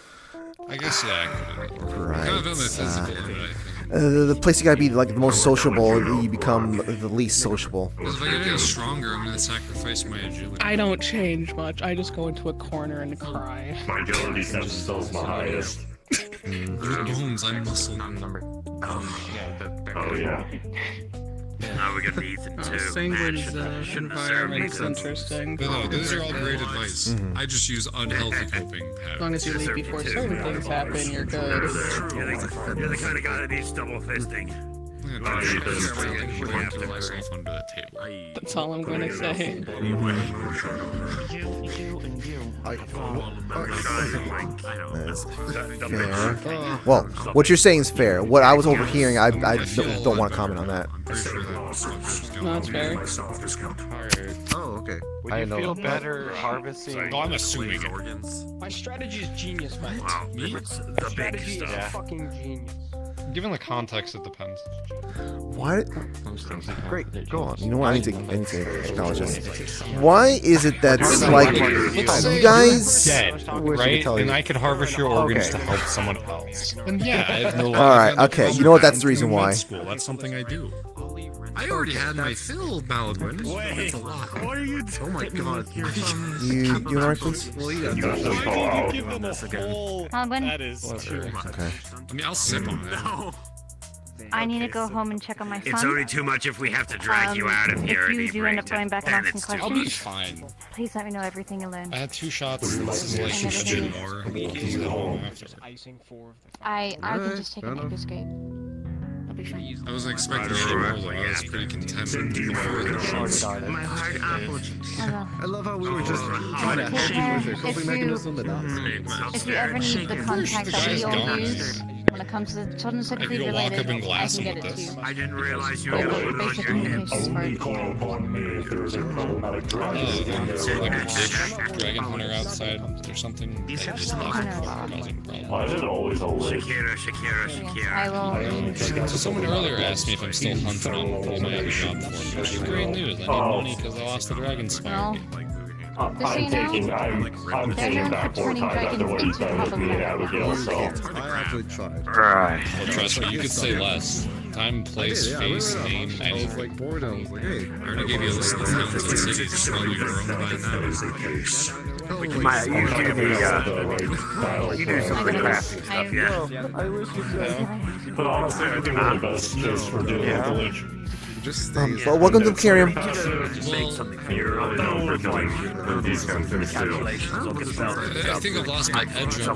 I guess, yeah, I could. Right. Kind of on the physical, right? The place you gotta be like the most sociable, you become the least sociable. Because if I get stronger, I'm gonna sacrifice my agility. I don't change much. I just go into a corner and cry. My agility set is still my highest. You're bones, I'm muscle. Oh yeah. Now we got the Ethan too. Sanguine's environment's interesting. But no, those are all great advice. I just use unhealthy coping patterns. As long as you leave before certain things happen, you're good. You're the kind of guy that needs double fisting. Myself under the table. That's all I'm gonna say. That's fair. Well, what you're saying is fair. What I was overhearing, I don't want to comment on that. No, it's fair. Oh, okay. Would you feel better harvesting? No, I'm assuming it. organs? My strategy is genius, man. Wow, Me? the big Strategy is stuff. fucking genius. Given the context, it depends. Why? Great, go on. You know what? I need to acknowledge this. Why is it that like you guys? Dead, right? And I could harvest your organs to help someone else. And yeah, I have no. All right, okay. You know what? That's the reason why. School. That's something I do. I already had my fill, Baldwin. That's a lot. What are you doing? Oh my god. You alright, please? Well, yeah. Give them a whole... Baldwin? That is true. Okay. I mean, I'll sip on it. No. I need to go home and check on my son. It's only too much if we have to drag you out of here. If you do end up going back and asking questions, I'll be fine. please let me know everything you learn. I had 2 shots. This is like a bit more. He's at home after. I can just take a quick escape. I'll be fine. I wasn't expecting any more though. I was pretty content with the My heart apologies. I love how we were just trying to help you with your coping mechanism. If you ever need the contact that we all use when it comes to children's security related, I can get it too. I didn't realize you were going to put Basic on your communications for dragon hunter outside or something. I will. So someone earlier asked me if I'm still hunting on my other job for me, which is great news. I need money because I lost the dragon spire. Just so you know, they're known for turning dragons into problematic. I actually tried. Right. Well, trust me, you could say less. Time, place, face, name, I was like bored. I was like, hey. I already gave you a list of towns and cities. Well, you're owned by now. You do some of the crafty stuff, yeah. I wish you could. But honestly, I think one of the best is for doing the village. Just well, welcome to Wiccarium. I think I've lost my edge with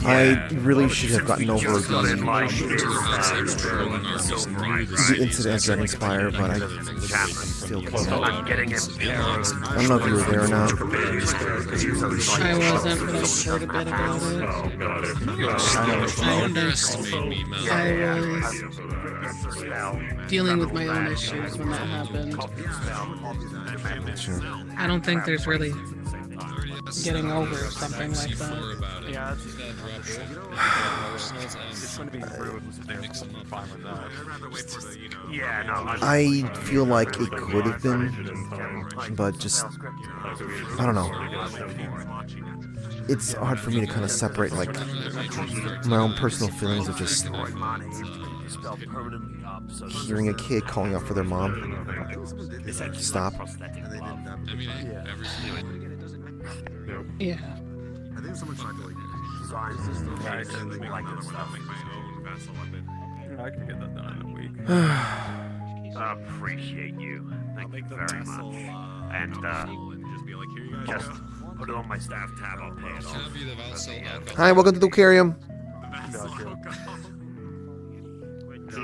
I really should have gotten over the incident at Dragon Spire, but I still can't. I don't know if you were there or not. I wasn't, but I heard a bit about it. I was dealing with my own issues when that happened. I don't think there's really getting over something like that. I feel like it could have been, but just, I don't know. It's hard for me to kind of separate like my own personal feelings of just hearing a kid calling out for their mom. Stop. Yeah. I think someone tried to like I can get that done in a week. I appreciate you. Thank you very much. And just put it on my staff tab. I'll pay it off. Hi, welcome to the Wiccarium. I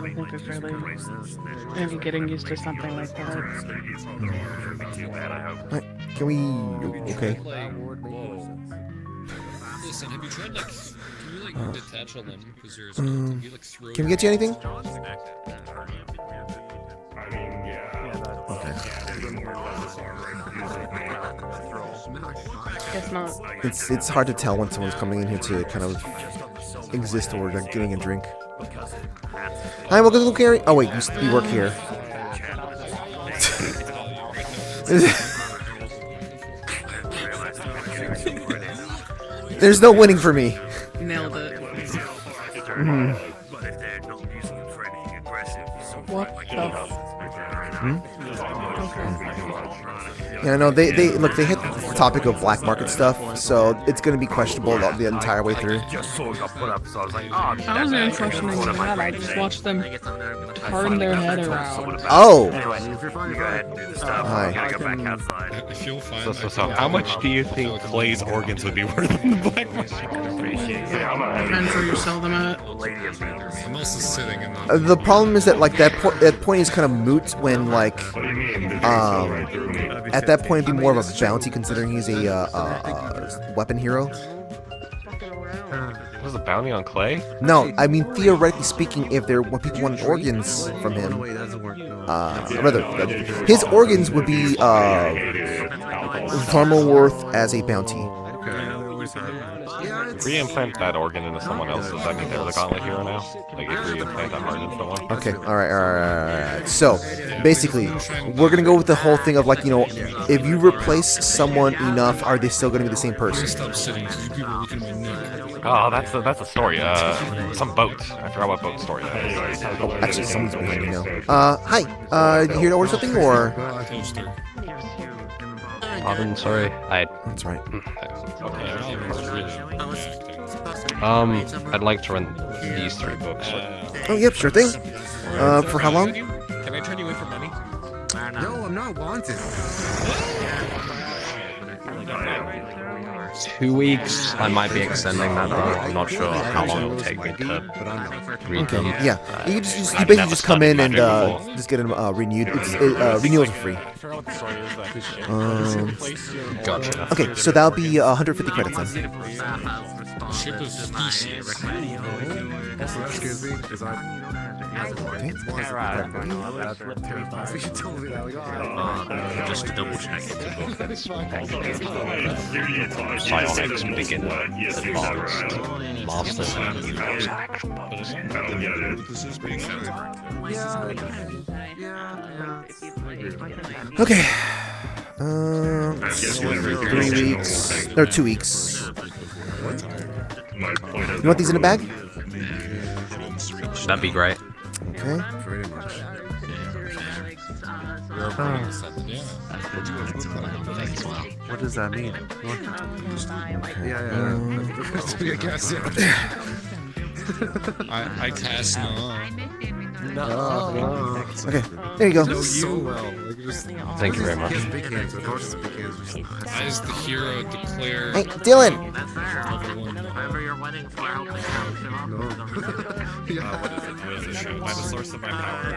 don't think there's really any getting used to something like that. Right, can we? Okay. Listen, have you tried like? Can you like detach a limb? Because there's. Can we get you anything? Guess not. It's hard to tell when someone's coming in here to kind of exist or like getting a drink. Hi, welcome to the Wiccarium. Oh wait, you work here. There's no winning for me. Nailed it. What the? Yeah, no, they look, they hit the topic of black market stuff, so it's going to be questionable the entire way through. I wasn't even questioning that. I just watched them turn their head around. Oh. Hi. I feel fine. So, how much do you think Clay's organs would be worth in the black market? Depends where you sell them at. I'm also sitting in The problem is that like that point is kind of moot when like at that point it'd be more of a bounty considering he's a weapon hero. Was a bounty on Clay? No, I mean theoretically speaking, if when people wanted organs from him, rather his organs would be far more worth as a bounty. If we implant that organ into someone else, does that mean they're the gauntlet hero now? Like, if we implant that heart into someone? Okay, alright. So, basically, we're gonna go with the whole thing of, like, you know, if you replace someone enough, are they still gonna be the same person? Oh, that's a story. Some boat. I forgot what boat story that is. Actually, someone's behind me now. Hi. You here to order something, or? Pardon, sorry. That's right. I'd like to rent these 3 books. Oh, yep, sure thing. For how long? Can I turn you in for money? No, I'm not wanted. 2 weeks. I might be extending that though. I'm not sure how long it will take me to read them. Yeah, you basically just come in and just get them renewed. Renewals are free. Gotcha. Okay, so that'll be 150 credits then. Ship of Theseus. Also, that scares me because Just to double check it. Psionics begin advanced. Masters and heroes action bonus. Okay. 3 weeks. Or 2 weeks. You want these in a bag? That'd be great. Okay. pretty much. What does that mean? Yeah. I cast no. Okay, there you go. So well. Thank you very much. As the hero declare. Hey, Dylan! What is it? By the source of my power,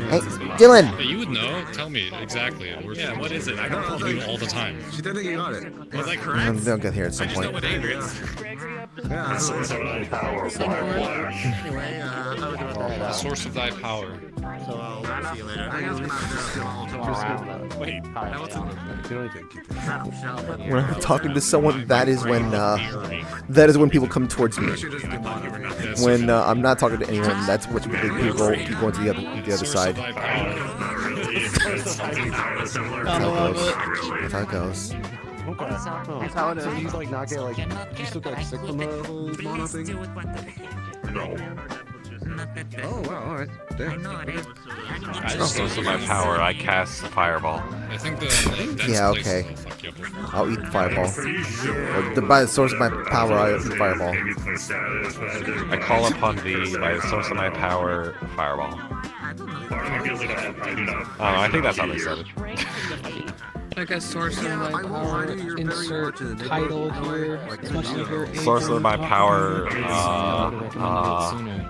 Hey, Dylan! Hey, you would know. Tell me exactly. Yeah, what is it? I don't follow you all the time. She didn't think you got it. Was I correct? They'll get here at some point. Yeah, source of thy power. Source of thy power. When I'm talking to someone, that is when people come towards me. When I'm not talking to anyone, that's what people go into the other side. That's how it goes. That's how it is. He's like not getting like. You still got sick from the whole mono thing? No. Oh wow! All right. Damn. Source of my power, I cast a fireball. I think the yeah, okay. I'll eat fireball. By the source of my power, I'll eat fireball. I call upon thee by the source of my power, fireball. I think that's how they said it. Like a source of my power, insert title here, especially here. Source of my power,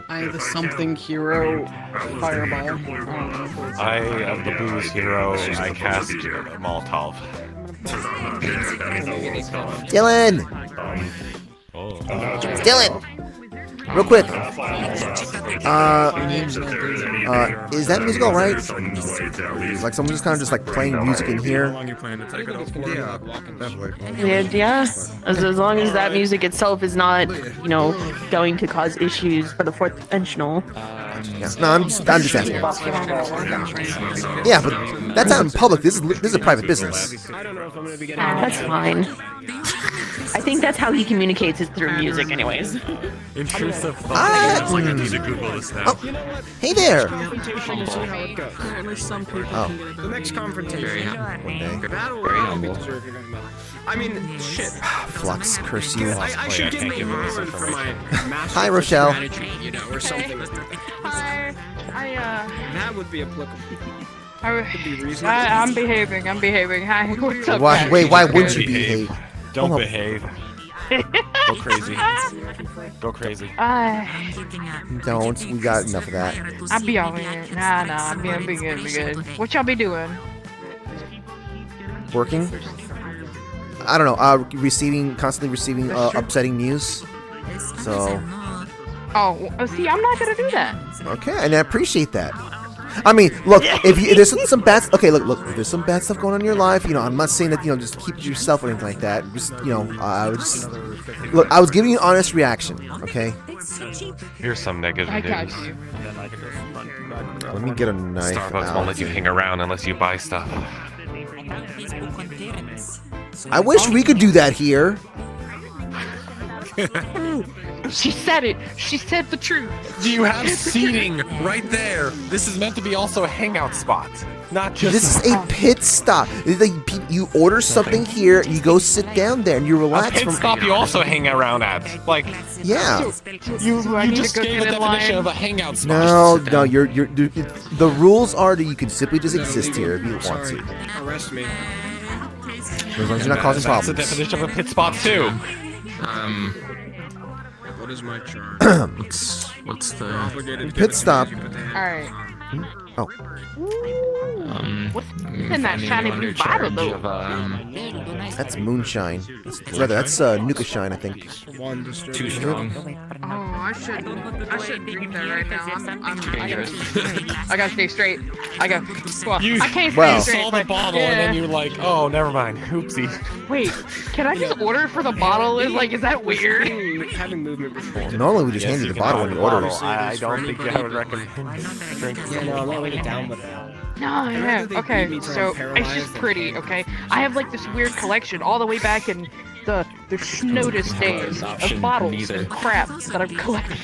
I the something hero, fireball. I am the booze hero, I cast Molotov. Dylan! Dylan! Real quick. Is that music alright? Like someone just kind of just like playing music in here? Yeah. As long as that music itself is not, going to cause issues for the fourth dimensional. Yeah. No, I'm just asking. Yeah, but that's out in public. This is a private business. That's fine. I think that's how he communicates is through music, anyways. Intrusive thought. Like I need to Google this now. Oh, hey there! Apparently some people can get it. The next confrontation. Battle Very humble. I mean, shit. Flux, curse you. I should get my Marvin for my master Hi, Rochelle. strategy, or something. That would be applicable. I'm behaving. Hi, what's up? Why would you behave? Don't behave. Go crazy. Go crazy. Don't. We got enough of that. I'll be alright. Nah. I'll be good. What y'all be doing? Working? I don't know. Constantly receiving upsetting news. So. Oh, see, I'm not gonna do that. Okay, and I appreciate that. I mean, look, if there's some bad, okay, look, if there's some bad stuff going on in your life, you know, I'm not saying that, you know, just keep it to yourself or anything like that. Just, you know, I would just, look, I was giving you an honest reaction, okay? Here's some negative I got news. you. Let me get a knife Starbucks out. won't let you hang around unless you buy stuff. I wish we could do that here. She said it. She said the truth. You have seating right there. This is meant to be also a hangout spot, not just. This is a pit stop. Like, you order something here, you go sit down there, and you relax. A pit from stop you also hang around at. Like, yeah. You just gave a definition of a hangout spot. No, you're the rules are that you can simply just exist here if you want to. Arrest me. As long as you're not causing problems. That's the definition of a pit spot too. What is my charge? What's the pit stop? Alright. Oh. What's in that shiny blue bottle, though? That's moonshine. That's Nuka shine, I think. Too strong. Oh, I shouldn't drink that right now. I gotta stay straight. I can't stay straight. Saw the bottle and then you're like, oh, never mind. Oopsie. Wait, can I just order for the bottle? Is that weird? Having movement before. Normally we just hand you the bottle when you order. I don't think I would recommend drinking. Yeah, no, I'm not really down with that. No, yeah. Okay, so it's just pretty, okay? I have like this weird collection all the way back in the Schnotus days of bottles and crap that I've collected.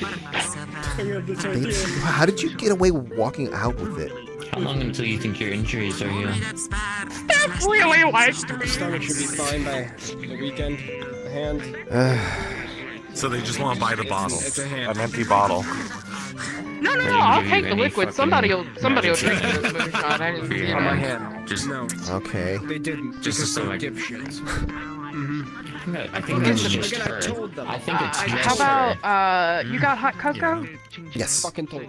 How did you get away walking out with it? How long until you think your injuries are healed? That's really like The stomach should be fine by the weekend. The hand. So they just want to buy the bottle. It's a hand. An empty bottle. No, I'll take the liquid. Somebody'll drink this moonshine. I didn't, you On my know. hand. Just No, Okay. they didn't. Just Because so they're like- dipshits. I think it's just her. I think it's just How about, you got hot cocoa? Yes. Fucking told me.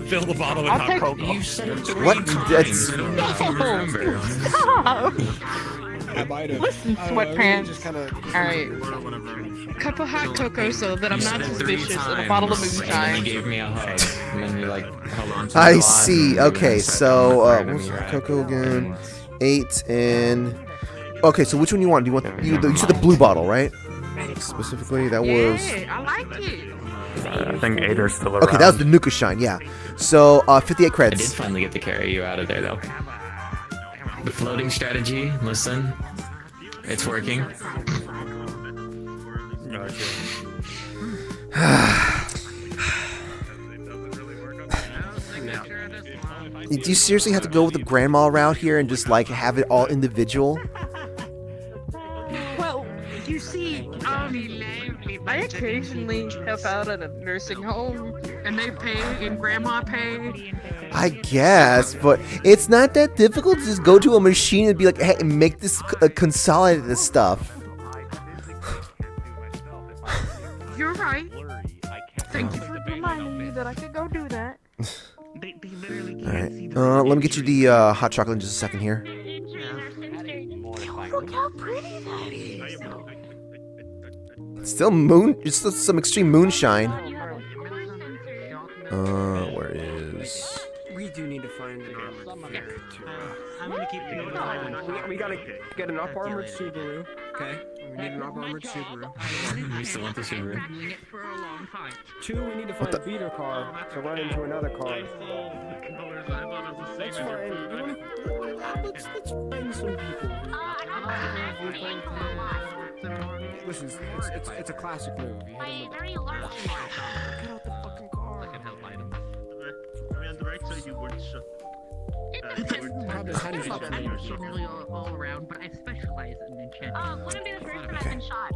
fill the bottle with I'll hot take- cocoa. You said it 3 What? times. That's- You don't remember. Stop! I might have. Listen, I don't know, sweatpants. just kinda- Alright. Cup of hot cocoa so that I'm not suspicious, and a bottle of And then moonshine. you gave me a hug, and then you like held on to I the see. line, Okay, and so then what's you cocoa again? 8 and. Okay, so which one you want? Do you want you said the blue bottle, right? Specifically, that was. Yeah, I like it. I think 8 are still around. Okay, that was the Nuka shine. Yeah. So 58 I did creds. finally get to carry you out of there, though. The floating strategy, listen, it's working. Do you seriously have to go with the grandma route here and just like have it all individual? Well, you see, I occasionally help out at a nursing home, and they pay, and Grandma pay. I guess, but it's not that difficult to just go to a machine and be like, hey, make this consolidate this stuff. You're right. Thank you for reminding me that I could go do that. Alright, let me get you the hot chocolate in just a second here. Look how pretty that is. It's still it's still some extreme moonshine. Where is... We do need to find an armored fare too. We gotta get an up armored Subaru. Okay. We need an up armored Subaru. We still want the Subaru. 2, we need to find a beater car to run into another car. Let's find some people. Listen, it's a classic move. You hit him with get out the fucking car. I mean, the right side you weren't so. Nearly all around, but I specialize in enchanting. Let him be the first person shot.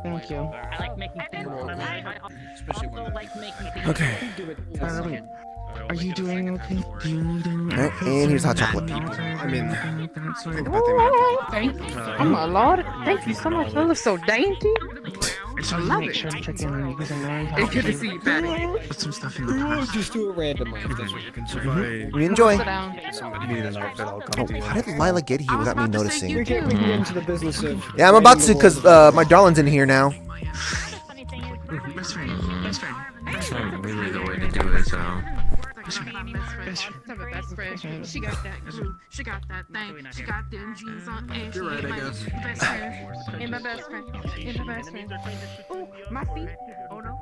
Thank you. I like making things. I also like making things. Okay. Are you doing okay? Do you need any? Alright, and here's hot chocolate. I'm in. Oh, thank you. Oh my lord. Thank you so much. That looks so dainty. I love it. Sure to check in because I know It's good to see you, Patty. put some stuff in the past. Just do it randomly. If that's what you can survive. We enjoy. Sit down. Need an outfit, I'll Oh, come to you. how did Lila get here without me noticing? We can get into the business of. Yeah, I'm about to because my darling's in here now. That's not really the way to do it, though. my best friend. She got that groove. She got that thing. She got them jeans on. And she You're right, ain't I my guess. best friend. Ain't my best friend. Ain't my best friend. Oh, my feet. Oh no.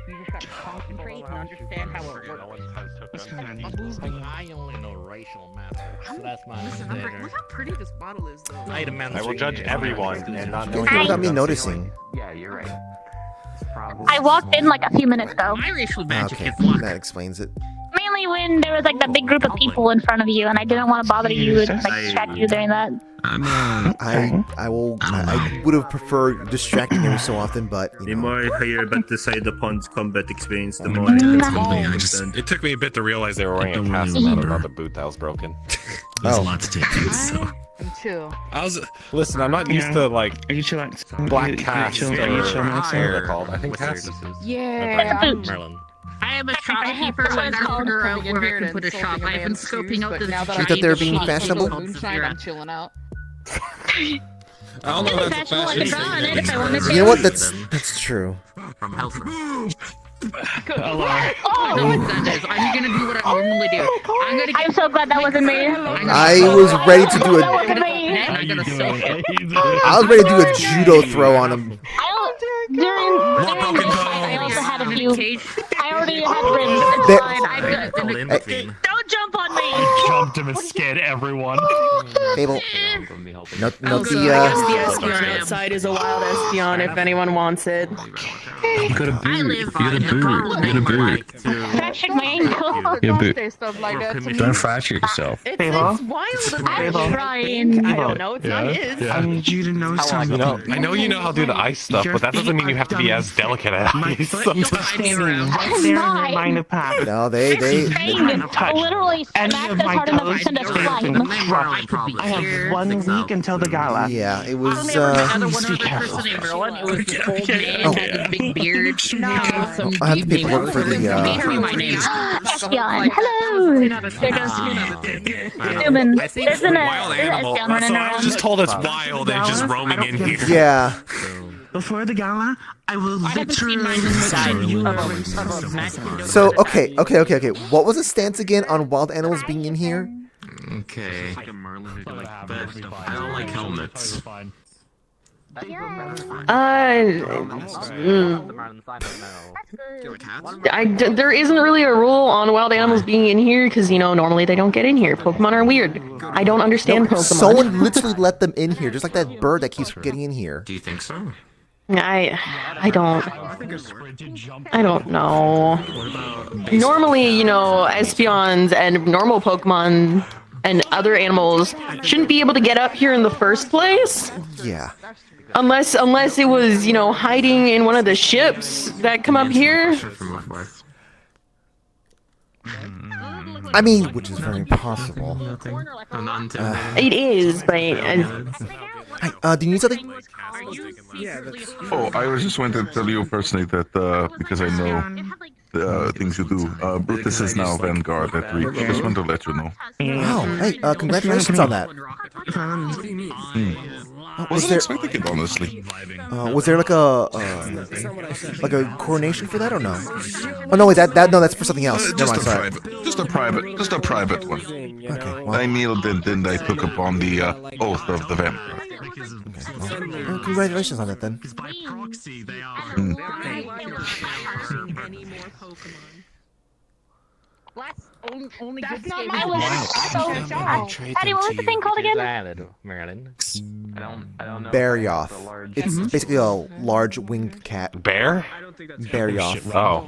You just gotta concentrate and understand how it works. I only know racial matters, so that's my Listen, look how pretty this bottle is, though. I will judge everyone and not know Without me noticing. Yeah, you're right. I walked in like a few minutes ago. My racial magic Okay, is luck. that explains it. Mainly when there was like that big group of people in front of you, and I didn't want to bother you and like distract you during that. I would have preferred distracting every so often, but The more I hear about the side upon combat experience, the more It took me a bit to realize they were wearing a cast and not another boot that was broken. There's a lot to take in, so. Listen, I'm not used to like black cast or Are you they're called. I think cast. Yeah. Merlin. I am a shopkeeper and I figure out where I can put a shop. I've been scoping out the You thought they were being fashionable? I'm chilling out. I don't know if that's a fashion. You know what? That's true. From Hellfire. Oh, no, that is. I'm gonna do what I normally do. I'm so glad that wasn't me. I was ready to do I was ready to do a judo throw on him. I also had a few. I already had written. Don't jump on me. I jumped him and scared everyone. Fable. Note I guess the Espeon outside is a wild Espeon if anyone wants it. Got a boot. Got a boot. Got a boot. Fractured my ankle. Get a boot. Say stuff like that to me. Don't fracture yourself. It's wild. I'm trying. I don't know. It's not his. I need you to know something. You know, I know you know how to do the ice stuff, but that doesn't mean you have to be as delicate at ice. No, they literally smacked us hard enough to send us flying. I have 1 week until the gala. Yeah, it was. It was this old man with a big beard. I have to pick work for the. Espeon, hello. There goes human. There's an Wild animal. Espeon running So I was around. just told it's wild and just roaming in here. Yeah. Before the gala, I will literally So okay. What was the stance again on wild animals being in here? Okay. But I don't like helmets. There isn't really a rule on wild animals being in here because, you know, normally they don't get in here. Pokemon are weird. I don't understand Pokemon. Someone literally let them in here, just like that bird that keeps getting in here. Do you think so? I don't know. Normally, you know, Espeons and normal Pokemon and other animals shouldn't be able to get up here in the first place. Yeah. Unless it was, you know, hiding in one of the ships that come up here. I mean, which is very possible. It is, but do you need something? Oh, I was just wanted to tell you personally that because I know the things you do. Brutus is now Vanguard at week. Just wanted to let you know. Wow, hey, congratulations on that. Wasn't expecting it, honestly. Was there like a coronation for that or no? Oh no, wait, that's for something else. Never mind, sorry. Just a private one. Okay, well. I kneeled and then I took upon the oath of the Vanguard. Well, congratulations on that then. That's not I was so Eddie, what was the thing called again? Marilyn. I don't know. Baryoth. It's basically a large winged cat. Bear? Baryoth. Oh.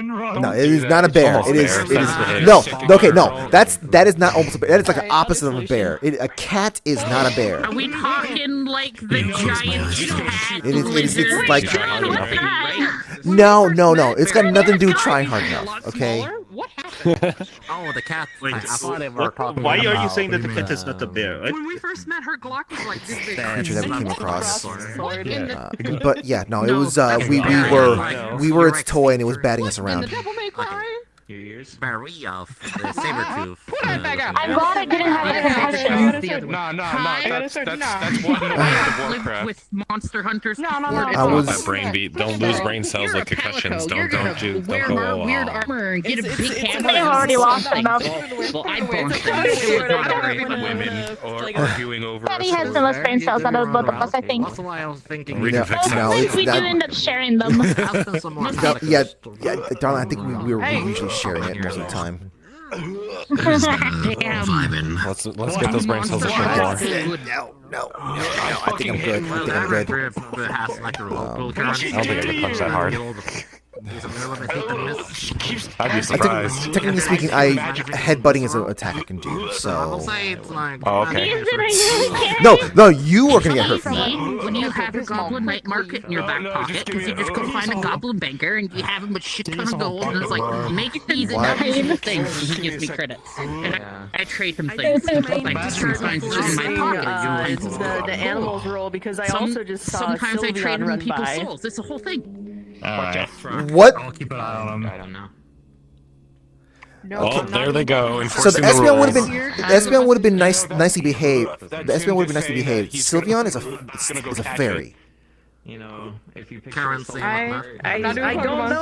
No, it is not a bear. It is no. Okay, no. That is not almost a bear. That is like an opposite of a bear. A cat is not a bear. Are we talking like the giant cat? It's like no. It's got nothing to do with trying hard enough. Okay. Oh, the cat. Wait, I thought they were talking why are you about saying that the cat is not a bear? When we first met, her Glock was like this big. Creature that we came across. What in the- But yeah, no, it was we were its toy and it was batting us around. And the devil may cry. Your ears? Maria, the saber tooth. Put that back out. I'm glad I didn't have a concussion. The other one. No, Hi. that's one of the I of live Warcraft. with monster hunters. No. I was- That brain beat. Don't lose brain cells like concussions. Don't go. Weird armor and get a big hammer. They've already lost enough. Well, I boned Women or arguing over. Daddy has the most brain cells out of both of us, I think. That's why I was thinking. No, Sometimes we do end up sharing them. I'll send some more. Yeah, darling, I think we were usually sharing it most of the time. Damn. Let's get those brain cells to shrink more. No. I think I'm good. I think I'm good. I don't think I can punch that hard. I'd be surprised. Technically speaking, headbutting is an attack I can do, so... Oh, okay. No, you are gonna get hurt from that. When you have your goblin night market in your back pocket, because you just go find a goblin banker and you have him with shit ton of gold, and it's like, make it easy to have things, he gives me credits. And I trade him things. Like, sometimes it's in my pocket. The animals roll because I also just saw Sometimes I trade Sylveon him run people's by. souls. It's a whole thing. What? I'll keep an eye on him. I don't know. Oh, there they go. So the Espeon would have been nicely behaved. The Espeon would have been nicely behaved. Sylveon is a fairy. You know, if you pick Currency. I don't know. You're I a don't know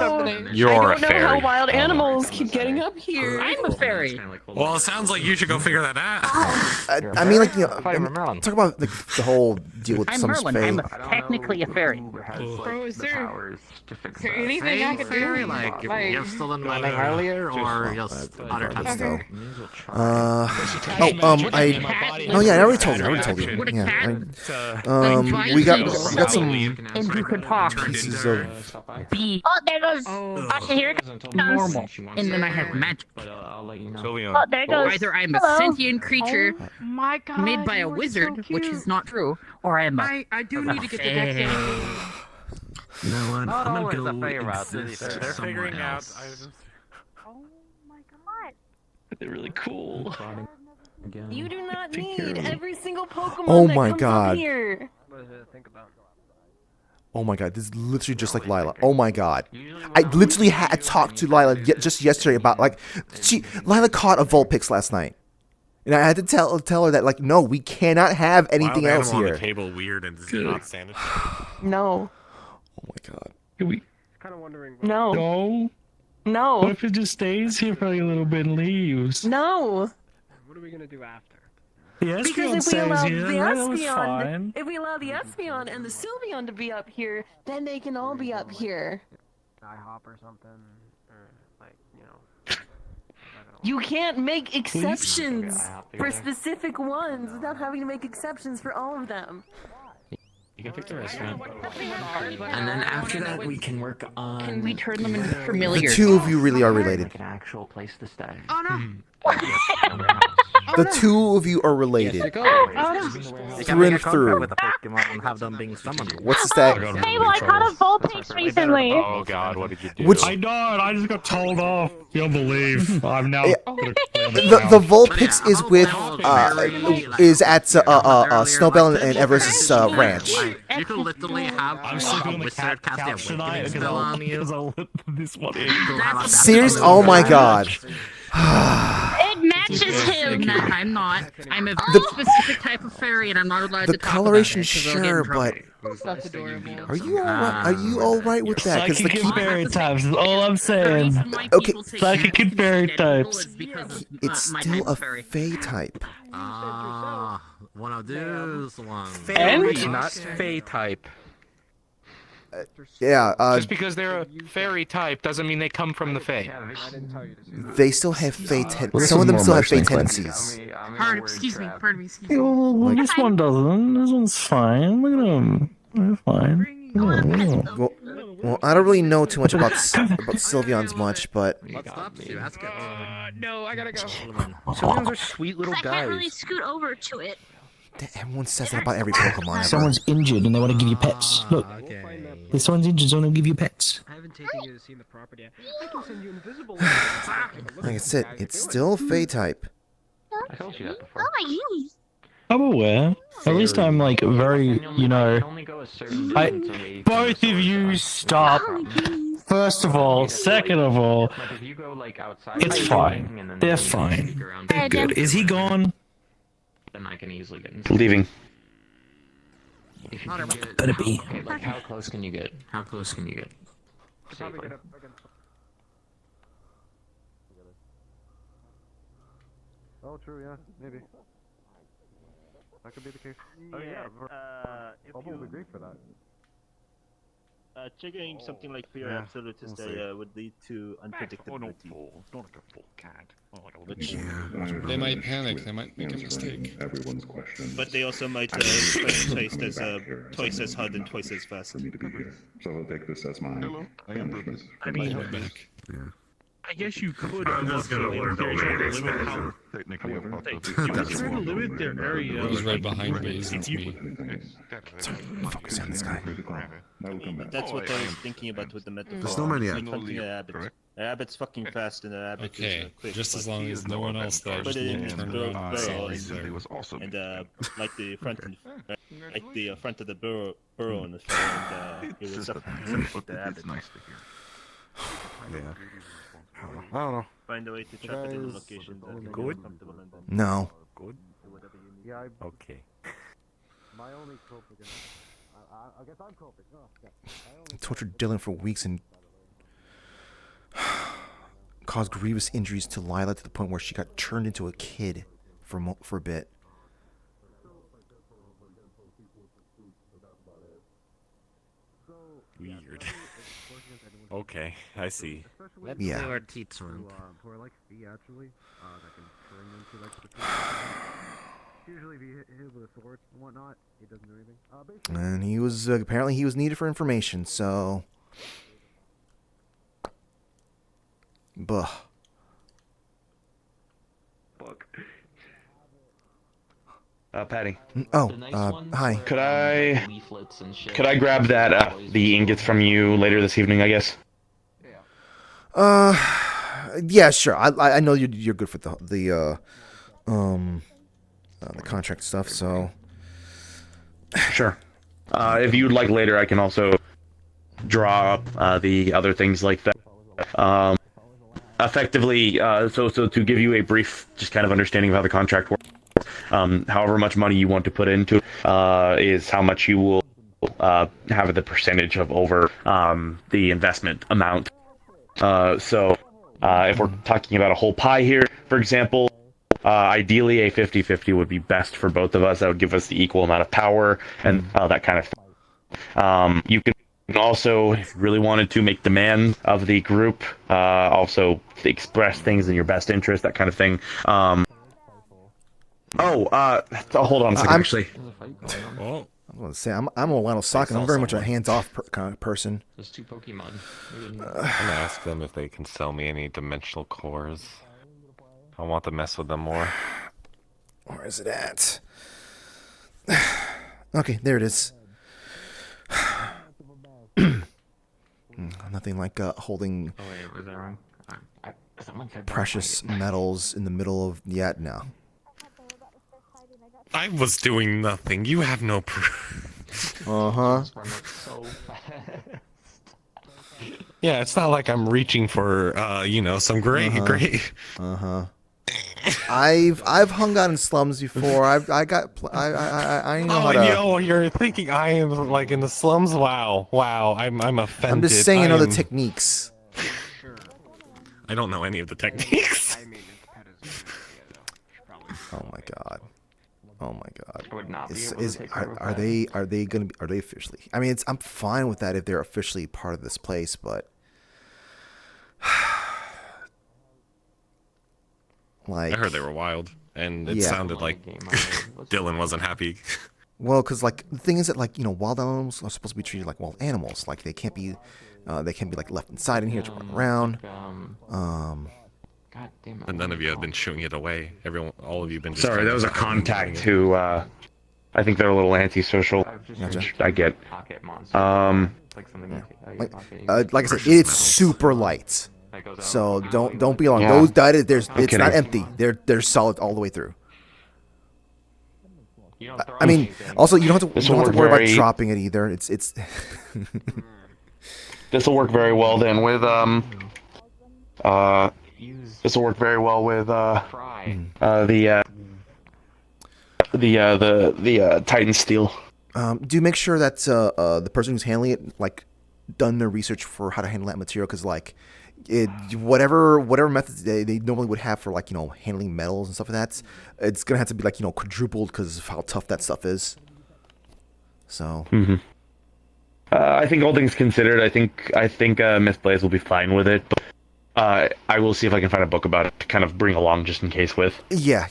how fairy. wild animals keep getting up here. I'm a fairy. Well, it sounds like you should go figure that out. I mean, like, you know, talk about the whole deal with I'm some Merlin. fairy. I'm technically a fairy. Bro, is there anything Hey, I can fairy, do? like, you're still in my name earlier, or just other times? So, I already told you. Yeah, we got some And you could talk. pieces of. Oh, there goes. Oh, here it comes. Normal. And then I have magic. I'll let you know. Oh, there goes. Either I'm a Hello. sentient creature My God, made by a you are so wizard, which cute. is not true, or I'm a I do need to get the deck in. You know what? Not I'm always gonna a go fairy route. exist They're somewhere figuring out. else. Oh my God. They're really cool. You do not need every single Pokemon Oh that my comes God. up here. Oh my god, this is literally just like Lila. Oh my god. I literally had talked to Lila just yesterday about, like, Lila caught a Vulpix last night. And I had to tell her that, like, no, we cannot have anything Wild else animal here. on the table, weird and not sanitary. No. Oh my god. We Kind of wondering. No. no. No. What if it just stays here for like a little bit and leaves? No. What are we gonna do after? The Because Espeon if we stays allow here. the That was Espeon, fine. if we allow the Espeon and the Sylveon to be up here, then they can all be up here. IHOP or something, or like You can't make exceptions for specific ones without having to make exceptions for all of them. You can pick the restaurant. And then after that, we can work on. Can we turn them into The familiars? two of you really are related. Like an actual place to stay. Oh no! The two of you are related. Through and through. With a Pokemon and have them being summoned. What's the stat? Fable, I caught a Vulpix recently. Oh god, what did you do? Which I died. I just got told off. You'll believe. I'm now. the Vulpix is with is at Snowbell and Everest's ranch. You can literally have a wizard cast a awakening spell on you. This one is. Serious? Oh my god. It matches him. No, I'm not. I'm a The- specific type of fairy, and I'm not allowed The to talk coloration, about it, 'cause I'll get in sure, trouble. but That's adorable. are you alright? Are you alright with that? Because Psychic and fairy types is all I'm The reason saying. why Okay. people take Psychic and fairy dead people types. is because of, it's my still type a of fairy. Fey type. Ah, one of those ones. And Not Fey type. Yeah. Just because they're a fairy type doesn't mean they come from the Fey. They still have Fey Well, some of them this is still more have Fey emotionally tendencies. Pardon, excuse me, pardon me, excuse me. Well, this one doesn't. This one's fine. Look at him. They're fine. Well, I don't really know too much about Sylveon's much, but What's up, Sue? That's good. No, I gotta go. Sylveons are sweet little I can't really guys. scoot over to it. everyone says that about every Pokemon ever. Someone's injured and they want to give you pets. Look, if someone's injured, someone will give you pets. I haven't taken you to see the property yet. I can send you invisible. Like I said, it's still Fey type. I told you that before. Oh my goodness. I'm aware. At least I'm like very, you know. Only go a certain I. distance away from Both the of source. you stop. Oh my goodness. First of all, second of all, Like if you go like outside, it's and fine. then They're you fine. sneak around They're good. Is he gone? Then I can easily get inside. Leaving. If you can get, Better be. Okay, like how close can you get? How close can you get? Safely. Oh, true, yeah, maybe. That could be the case. Oh yeah, if Bubble would be great for that. Triggering something like fear Yeah, absolutist we'll see. would lead to unpredictability. It's not like a full cat. Which, They might panic. They might make a mistake. Everyone's question. but they also might twice as hard and twice as fast. For me to be here, so I'll take this as my punishment. I mean, I guess you could almost limit how Technically, you could try to limit their area. Who's right behind Baze? It's me. Focus on this guy. That's what I was thinking about with the metaphor. The snowman, yeah. Like hunting a rabbit. A rabbit's fucking fast and a rabbit Okay, is quick. just but as long as no one else there, Put just it in look his turn burrow, around and burrow see and, there. was awesome. like the front of the burrow in the front, and it was suffocate the rabbit. It's nice to hear. Yeah. I don't know. Find a way to trap it in a location that you're Good? comfortable in. Then No. Good? Yeah, Okay. my only coping. I guess I'm coping. Oh, yeah. Tortured Dylan for weeks and caused grievous injuries to Lila to the point where she got turned into a kid for a bit. Weird. Okay, I see. Let's Yeah. do our teats one. Who are like fee actually, that can turn into like the usually if you hit with a sword and whatnot, it doesn't do anything. Basically, And he was apparently he was needed for information, so buh. Patty. Oh, hi. Could I grab that the ingots from you later this evening? I guess. Yeah, sure. I know you're good for the contract stuff, so Sure. If you'd like later, I can also draw up the other things like that. Effectively, so to give you a brief, just kind of understanding of how the contract works. However much money you want to put into is how much you will have the percentage of over the investment amount. So if we're talking about a whole pie here, for example, ideally a 50-50 would be best for both of us. That would give us the equal amount of power and that kind of thing. You can also, if you really wanted to, make demand of the group, also express things in your best interest, that kind of thing. Hold on a second, actually. Well, I'm gonna say I'm a Lionel Sock, and I'm very much a hands-off kind of person. There's 2 Pokemon. I'm gonna ask them if they can sell me any dimensional cores. I want to mess with them more. Where is it at? Okay, there it is. Nothing like holding Oh wait, was that wrong? Someone said precious metals in the middle of no. I was doing nothing. You have no proof. Uh-huh. Yeah, it's not like I'm reaching for, some great. Uh-huh. I've hung out in slums before. I know how to. You're thinking I am like in the slums? Wow, I'm offended. I'm just saying, the techniques. I don't know any of the techniques. Oh my god. Oh my god. I would not be able to take are they officially? I mean, I'm fine with that if they're officially part of this place, but like I heard they were wild, and it sounded like Dylan wasn't happy. Well, because like the thing is that wild animals are supposed to be treated like wild animals. Like they can't be like left inside in here to run around. God damn it. And none of you have been shooing it away. All of you have been. Just Sorry, that was a contact who, I think they're a little antisocial. Which I get. Like I said, it's super light. So don't be alarmed. Yeah. Those died. It's not empty. They're solid all the way through. I mean, also you don't have to worry about dropping it either. It's this will work very well then with this will work very well with the Titan steel. Do make sure that the person who's handling it like done their research for how to handle that material, because like whatever methods they normally would have for like handling metals and stuff like that, it's gonna have to be like quadrupled because of how tough that stuff is. So. Mm-hmm. I think all things considered, I think Miss Blaze will be fine with it. But I will see if I can find a book about it to kind of bring along just in case with. Yeah.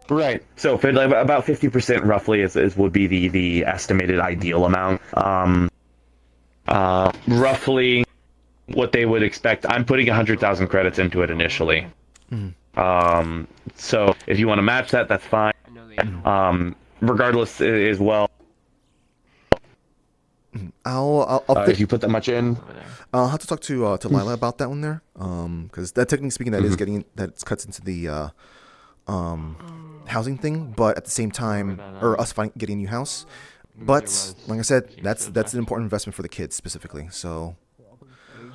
Right. So for like, about 50% roughly is would be the estimated ideal amount. Roughly what they would expect. I'm putting 100,000 credits into it initially. So if you want to match that, that's fine. Regardless, as well. I'll if you put that much in, I'll have to talk to Lila about that one there. Because that technically speaking, that is getting that cuts into the housing thing, but at the same time, or us getting a new house. But like I said, that's an important investment for the kids specifically. So,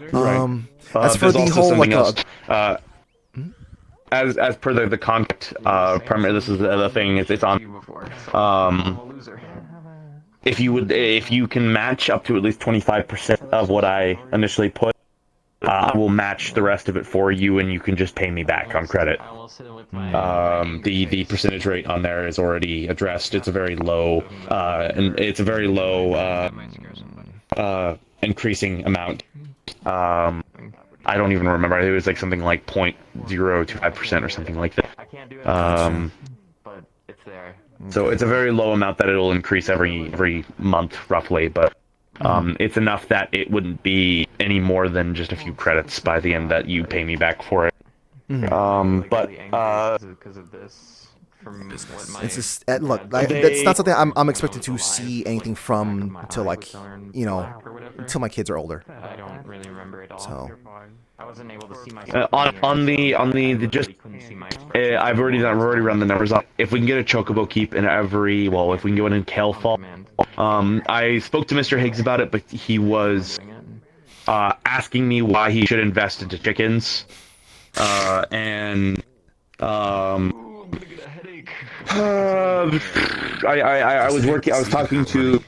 as for the whole like as per the contract, primary, this is the thing. It's on. If you can match up to at least 25% of what I initially put, I will match the rest of it for you, and you can just pay me back on credit. The percentage rate on there is already addressed. It's a very low, and it's a very low increasing amount. I don't even remember. It was like something like 0.025% or something like that. But it's there. So it's a very low amount that it'll increase every month roughly, but it's enough that it wouldn't be any more than just a few credits by the end that you pay me back for it. But because of this. It's just look. That's not something I'm expected to see anything from until like until my kids are older. I don't really remember it all. So I wasn't able to see my on the just I've already run the numbers up. If we can get a chocobo keep in if we can get one in Calefall. I spoke to Mr. Higgs about it, but he was asking me why he should invest into chickens, and I was talking to.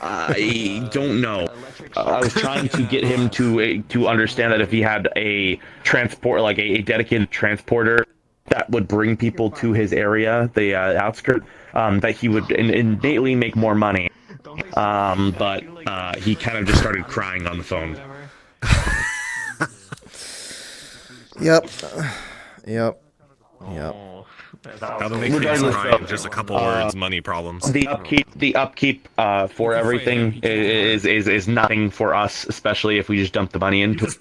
I don't know. I was trying to get him to understand that if he had a transport, like a dedicated transporter that would bring people to his area, the outskirts, that he would innately make more money. But he kind of just started crying on the phone. Yep. How to make things right, just a couple words, money problems. The upkeep for everything is nothing for us, especially if we just dump the money into it.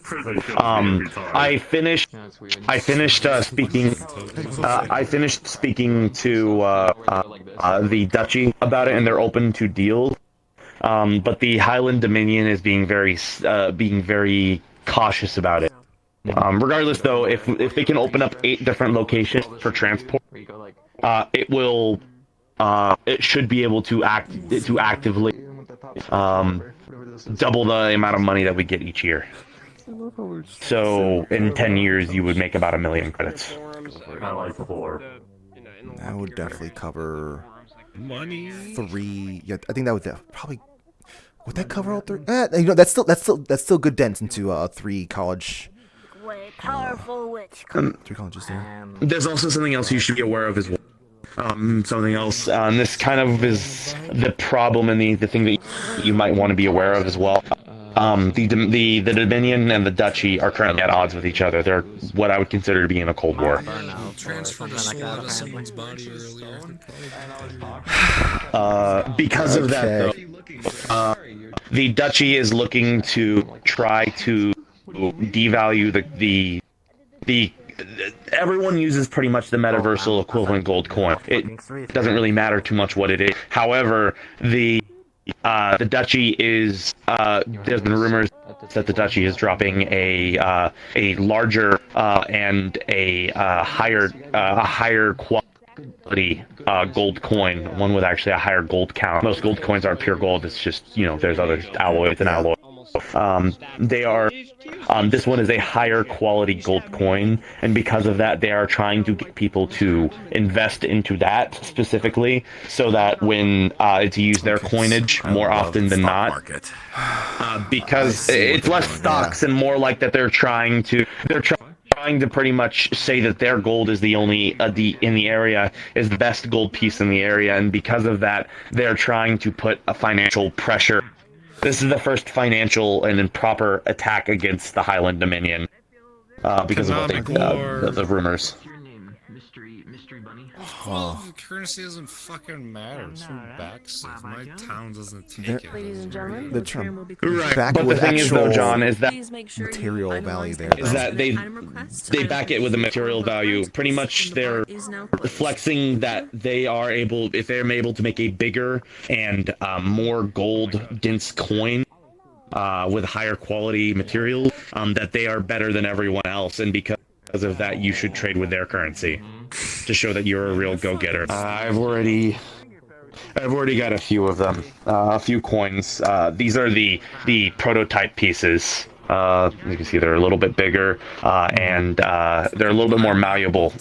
I finished speaking to the duchy about it, and they're open to deals. But the Highland Dominion is being very cautious about it. Regardless, though, if they can open up 8 different locations for transport, it should be able to actively double the amount of money that we get each year. So in 10 years, you would make about 1 million credits. That would definitely cover money. 3. Yeah, I think that would probably. Would that cover all 3? That's still good dents into 3 college. Powerful witch. 3 colleges there. There's also something else you should be aware of as well. Something else, and this kind of is the problem and the thing that you might want to be aware of as well. The Dominion and the Duchy are currently at odds with each other. They're what I would consider to be in a Cold War. Transferred a soul out of someone's body earlier. Because of that, though, the Duchy is looking to try to devalue the everyone uses pretty much the metaversal equivalent gold coin. It doesn't really matter too much what it is. However, the Duchy is there's been rumors that the Duchy is dropping a larger and a higher gold coin, one with actually a higher gold count. Most gold coins are pure gold. It's just, there's other alloy. It's an alloy. They are. This one is a higher quality gold coin, and because of that, they are trying to get people to invest into that specifically, so that when to use their coinage more often than not, because it's less stocks and more like that they're trying to pretty much say that their gold is the only in the area is the best gold piece in the area, and because of that, they're trying to put a financial pressure. This is the first financial and improper attack against the Highland Dominion because of what the rumors. Well, currency doesn't fucking matter. It's from backseat. My town doesn't take it. Ladies and gentlemen, the term Right. But the thing is, though, John, is that material value there. Is that they back it with the material value. Pretty much, they're flexing that they are able, if they're able to make a bigger and more gold dense coin with higher quality materials, that they are better than everyone else, and because of that, you should trade with their currency to show that you're a real go-getter. I've already got a few of them, a few coins. These are the prototype pieces. You can see they're a little bit bigger, and they're a little bit more malleable.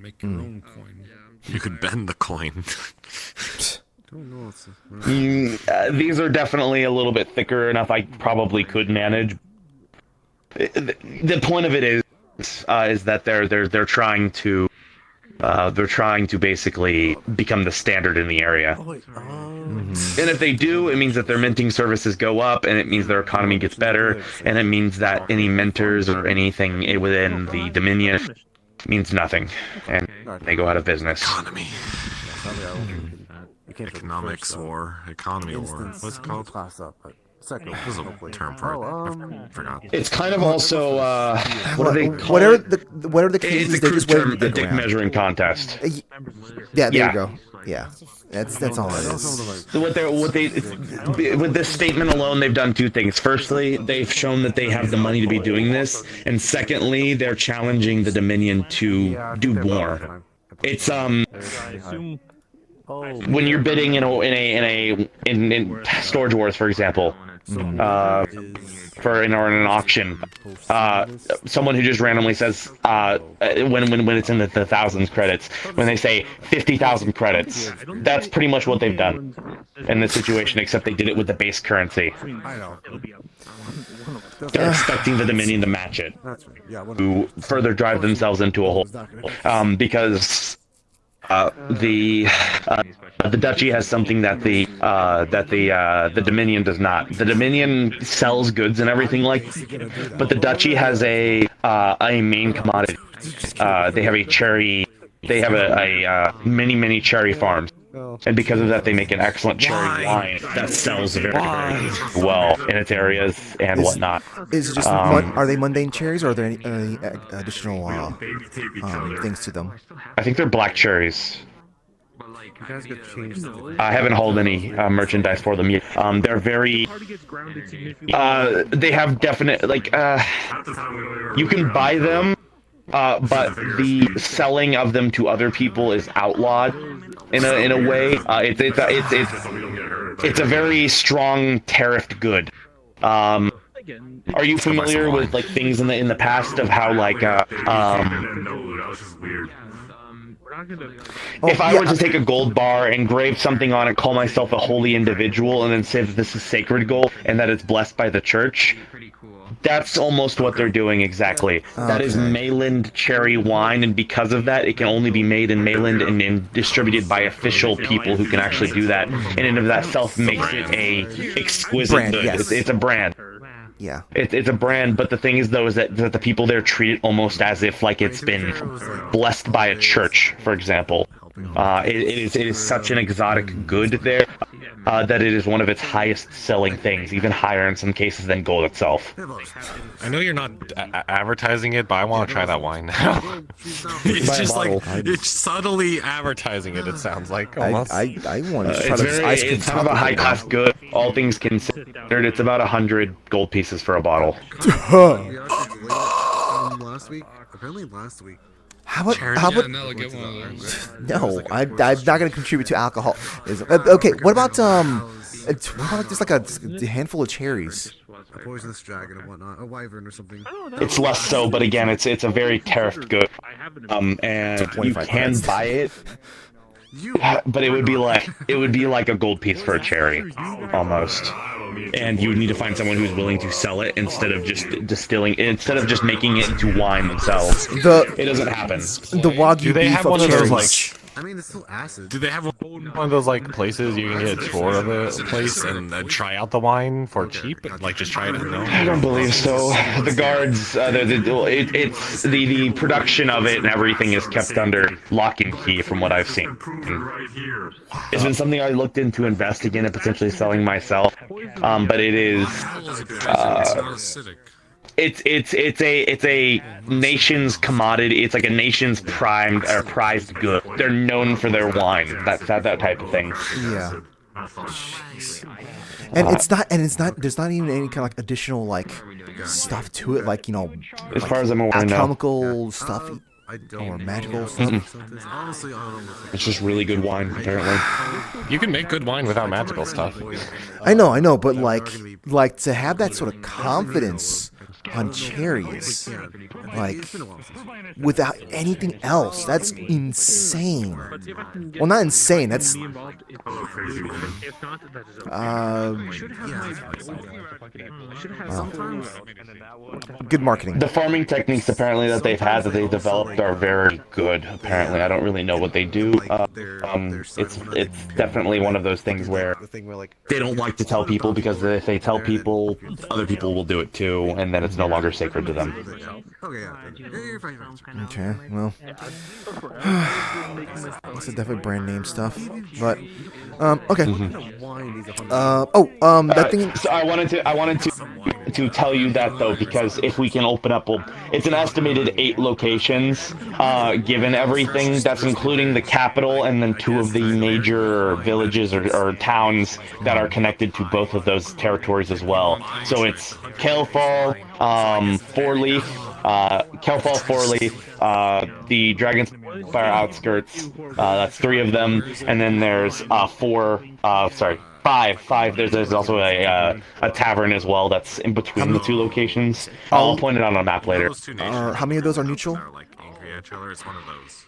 Make your own coin. You could bend the coin. These are definitely a little bit thicker enough. I probably could manage. The point of it is that they're trying to basically become the standard in the area. And if they do, it means that their minting services go up, and it means their economy gets better, and it means that any mentors or anything within the Dominion means nothing, and they go out of business. Economy. Economics war. Economy war. What's it called? There's a term for it. I forgot. It's kind of also what are they called? What are the cases? It's a crude term, a dick measuring contest. Yeah, there you go. Yeah, that's all it is. With this statement alone, they've done two things. Firstly, they've shown that they have the money to be doing this, and secondly, they're challenging the Dominion to do more. It's when you're bidding in Storage Wars, for example, in an auction, someone who just randomly says when it's in the thousands credits, when they say 50,000 credits, that's pretty much what they've done in this situation, except they did it with the base currency. They're expecting the Dominion to match it, to further drive themselves into a hole, because the Duchy has something that the Dominion does not. The Dominion sells goods and everything but the Duchy has a main commodity. They have a cherry. They have many cherry farms, and because of that, they make an excellent cherry wine that sells very well in its areas and whatnot. Is it just are they mundane cherries, or are there any additional things to them? I think they're black cherries. I haven't hauled any merchandise for them yet. They're very. They have definite you can buy them, but the selling of them to other people is outlawed in a way. It's a very strong tariffed good. Are you familiar with things in the past of how if I were to take a gold bar, engrave something on it, call myself a holy individual, and then say that this is sacred gold and that it's blessed by the church, that's almost what they're doing exactly. That is Mayland cherry wine, and because of that, it can only be made in Mayland and distributed by official people who can actually do that. And in of that self makes it a exquisite good. Yes. It's a brand. Yeah. It's a brand, but the thing is, though, is that the people there treat it almost as if it's been blessed by a church, for example. It is such an exotic good there that it is one of its highest selling things, even higher in some cases than gold itself. I know you're not advertising it, but I want to try that wine now. It's just it's subtly advertising it. It sounds like almost. I want to try this ice cream. It's kind of a high class good. All things considered, it's about 100 gold pieces for a bottle. Last week, apparently last week. How about? Nella, get one of those. No, I'm not gonna contribute to alcohol. Okay, what about just like a handful of cherries? A poisonous dragon and whatnot, a wyvern or something. It's less so, but again, it's a very tariffed good. And you can buy it. But it would be like a gold piece for a cherry, almost. And you would need to find someone who's willing to sell it instead of just making it into wine themselves. It doesn't happen. The Wagyu Do they beef have of one of cherries. those I mean, it's still acid. Do they have one of those like places you can get a tour of the place and try out the wine for cheap? Like just try it and know? I don't believe so. The guards, the production of it and everything is kept under lock and key, from what I've seen. It's been something I looked into investing in and potentially selling myself, but it is. It's a nation's commodity. It's like a nation's prized good. They're known for their wine. That type of thing. Yeah. And it's not. There's not even any kind of like additional like stuff to it, like As far as I'm aware, no. alchemical stuff or magical stuff. Honestly, I don't know. It's just really good wine, apparently. You can make good wine without magical stuff. I know, but like to have that sort of confidence on cherries, like without anything else, that's insane. Well, not insane. That's good marketing. The farming techniques apparently that they've developed are very good. Apparently, I don't really know what they do. It's definitely one of those things where they don't like to tell people, because if they tell people, other people will do it too, and then it's no longer sacred to them. Okay, well, it's definitely brand name stuff, but okay. That thing. So I wanted to tell you that though, because if we can open up, it's an estimated 8 locations, given everything. That's including the capital and then 2 of the major villages or towns that are connected to both of those territories as well. So it's Kalefall, Four-Leaf, the Dragonspire outskirts. That's 3 of them, and then there's 5. There's also a tavern as well that's in between the 2 locations. I'll point it out on a map later. How many of those are neutral? It's one of those.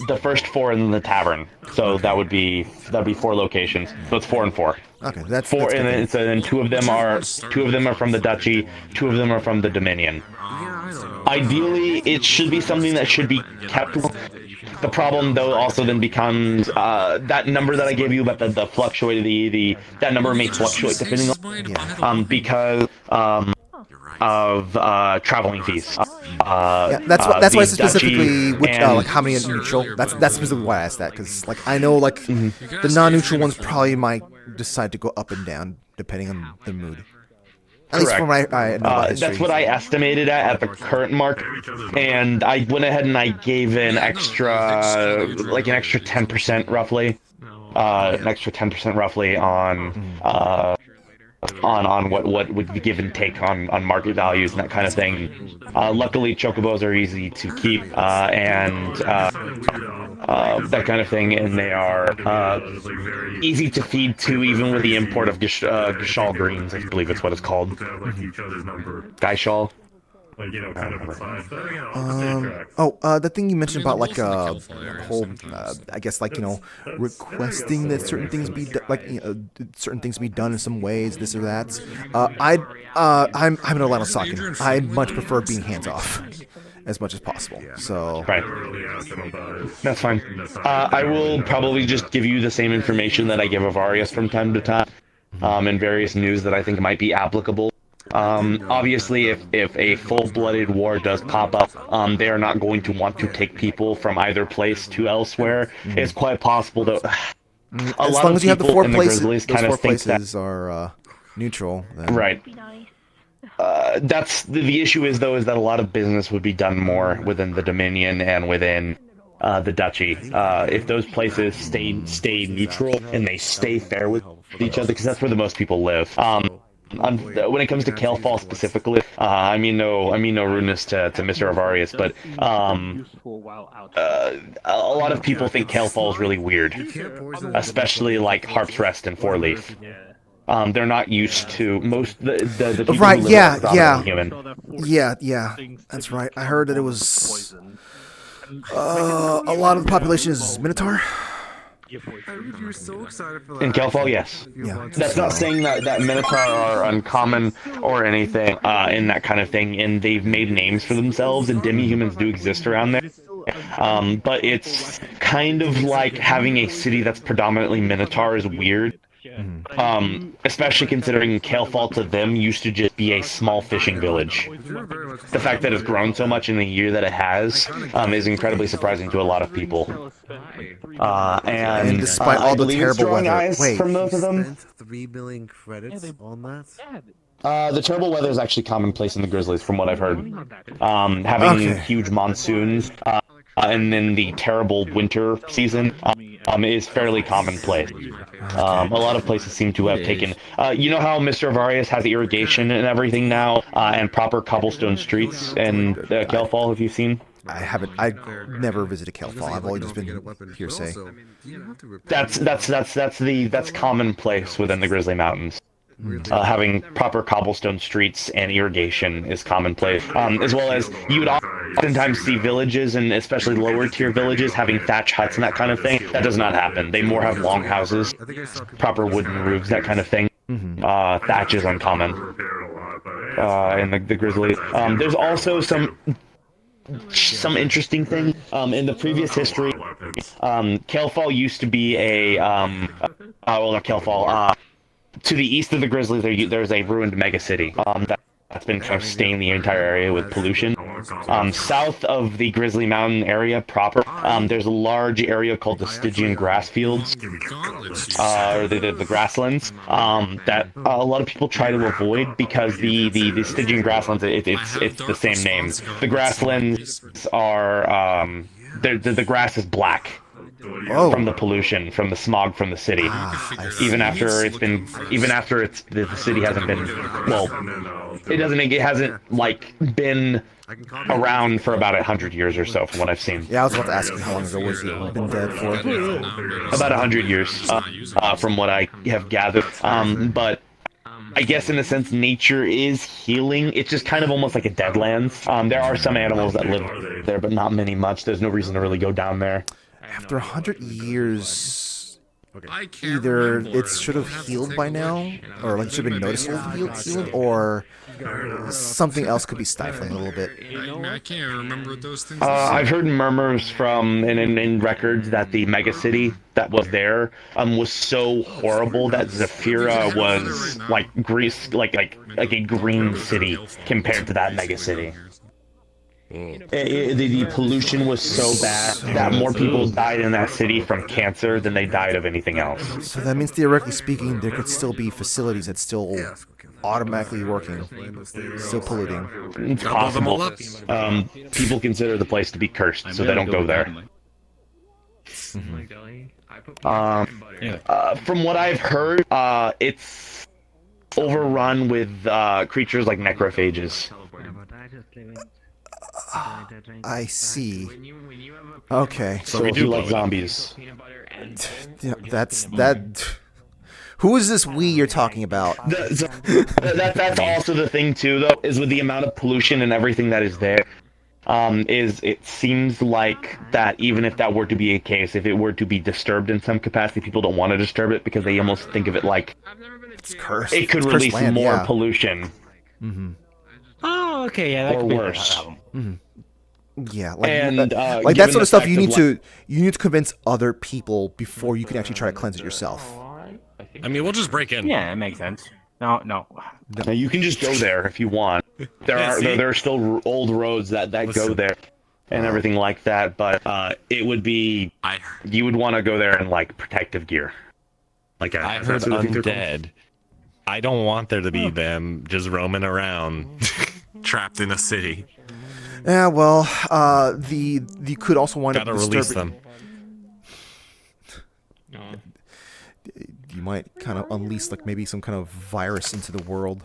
The first 4 in the tavern. So that'd be 4 locations. So it's 4 and 4. Okay, that's 4, and then 2 of them are from the Duchy, 2 of them are from the Dominion. Ideally, it should be something that should be kept. The problem, though, also then becomes that number that I gave you about the that number may fluctuate depending on because of traveling fees. That's why I said specifically like how many are neutral. That's specifically why I asked that, because like I know like the non-neutral ones probably might decide to go up and down depending on the mood. At least from what I know about history. That's what I estimated at the current mark, and I went ahead and I gave an extra 10% roughly, on what would be give and take on market values and that kind of thing. Luckily, chocobos are easy to keep and that kind of thing, and they are easy to feed too, even with the import of Gishal greens. I believe it's what it's called. Gaishal. The thing you mentioned about like whole, I guess like requesting that certain things be certain things be done in some ways, this or that. I'm an Atlanta Sockin. I much prefer being hands off as much as possible. So right, that's fine. I will probably just give you the same information that I give Avarius from time to time, and various news that I think might be applicable. Obviously, if a full-blooded war does pop up, they are not going to want to take people from either place to elsewhere. It's quite possible that as long as you have the 4 places, those 4 places are neutral. Then. Right. That's the issue is that a lot of business would be done more within the Dominion and within the Duchy. If those places stay neutral and they stay fair with each other, because that's where the most people live. when it comes to Kalefall specifically, I mean no rudeness to Mr. Avarius, but a lot of people think Kalefall is really weird, especially like Harp's Rest and Four Leaf. They're not used to the people Right? who live Yeah, there are human. yeah. That's right. I heard that it was a lot of the population is Minotaur. You're so excited for that. In Kalefall, yes. Yeah. That's not saying that Minotaur are uncommon or anything in that kind of thing, and they've made names for themselves, and demi-humans do exist around there. But it's kind of like having a city that's predominantly Minotaur is weird. Especially considering Kalefall to them used to just be a small fishing village. The fact that it's grown so much in the year that it has is incredibly surprising to a lot of people. And despite all the terrible weather, from both of them, 3 million credits on that. the terrible weather is actually commonplace in the Grizzlies, from what I've heard. Having huge monsoons, and then the terrible winter season is fairly commonplace. A lot of places seem to have taken... you know how Mr. Avarius has irrigation and everything now, and proper cobblestone streets in Kalefall, have you seen? I haven't. I've never visited Kalefall. I've only just been hearsay. That's commonplace within the Grizzly Mountains. Having proper cobblestone streets and irrigation is commonplace, as well as you would oftentimes see villages, and especially lower tier villages, having thatch huts and that kind of thing. That does not happen. They more have long houses, proper wooden roofs, that kind of thing. Thatch is uncommon in the Grizzly. There's also some interesting thing in the previous history. Kalefall used to be a well, not Kalefall. To the east of the Grizzlies, there's a ruined megacity that's been kind of staining the entire area with pollution. South of the Grizzly Mountain area proper, there's a large area called the Stygian grass fields, or the grasslands, that a lot of people try to avoid because the Stygian grasslands, it's the same name. The grasslands are the grass is black. From the pollution, from the smog from the city. Even after the city hasn't been, well, it hasn't like been around for about 100 years or so, from what I've seen. Yeah, I was about to ask you how long ago was it been dead for? About 100 years, from what I have gathered. But I guess in a sense, nature is healing. It's just kind of almost like a Deadlands. There are some animals that live there, but not many much. There's no reason to really go down there. After 100 years, either it should have healed by now, or like should have been noticeably healed, or something else could be stifling a little bit. I can't remember what those things I've heard murmurs from in records that the megacity that was there was so horrible that Zephyra was like Greece, like a green city compared to that megacity. The pollution was so bad that more people died in that city from cancer than they died of anything else. So that means, theoretically speaking, there could still be facilities that still automatically working, still polluting. It's possible. People consider the place to be cursed, so they don't go there. From what I've heard, it's overrun with creatures like necrophages. I see. Okay. So if you like zombies. Yeah, that. Who is this we you're talking about? That's also the thing too, though, is with the amount of pollution and everything that is there. It seems like that even if that were to be a case, if it were to be disturbed in some capacity, people don't want to disturb it because they almost think of it like it's cursed. It could release land, more pollution. Oh, okay, yeah, that or could be worse. Yeah, like, and, like that sort of stuff. You need to convince other people before you can actually try to cleanse it yourself. I mean, we'll just break in. Yeah, it makes sense. No. Now, you can just go there if you want. There are still old roads that go there and everything like that, but it would be you would want to go there in like protective gear. Like I heard undead. I don't want there to be them just roaming around, trapped in a city. Yeah, well, you could also wind up disturbing... release them. Do you might kind of unleash like maybe some kind of virus into the world.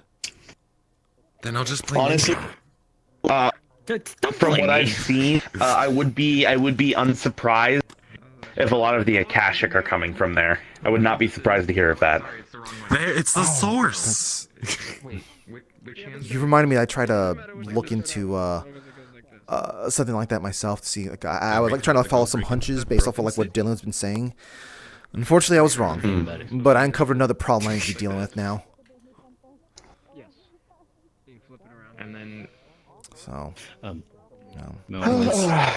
Then I'll just play. Honestly, from what I've seen, I would be unsurprised if a lot of the Akashic are coming from there. I would not be surprised to hear of that. It's the source. You reminded me. I tried to look into something like that myself to see. Like I was like trying to follow some hunches based off of like what Dylan's been saying. Unfortunately, I was wrong. But I uncovered another problem I need to be dealing with now. And then. So.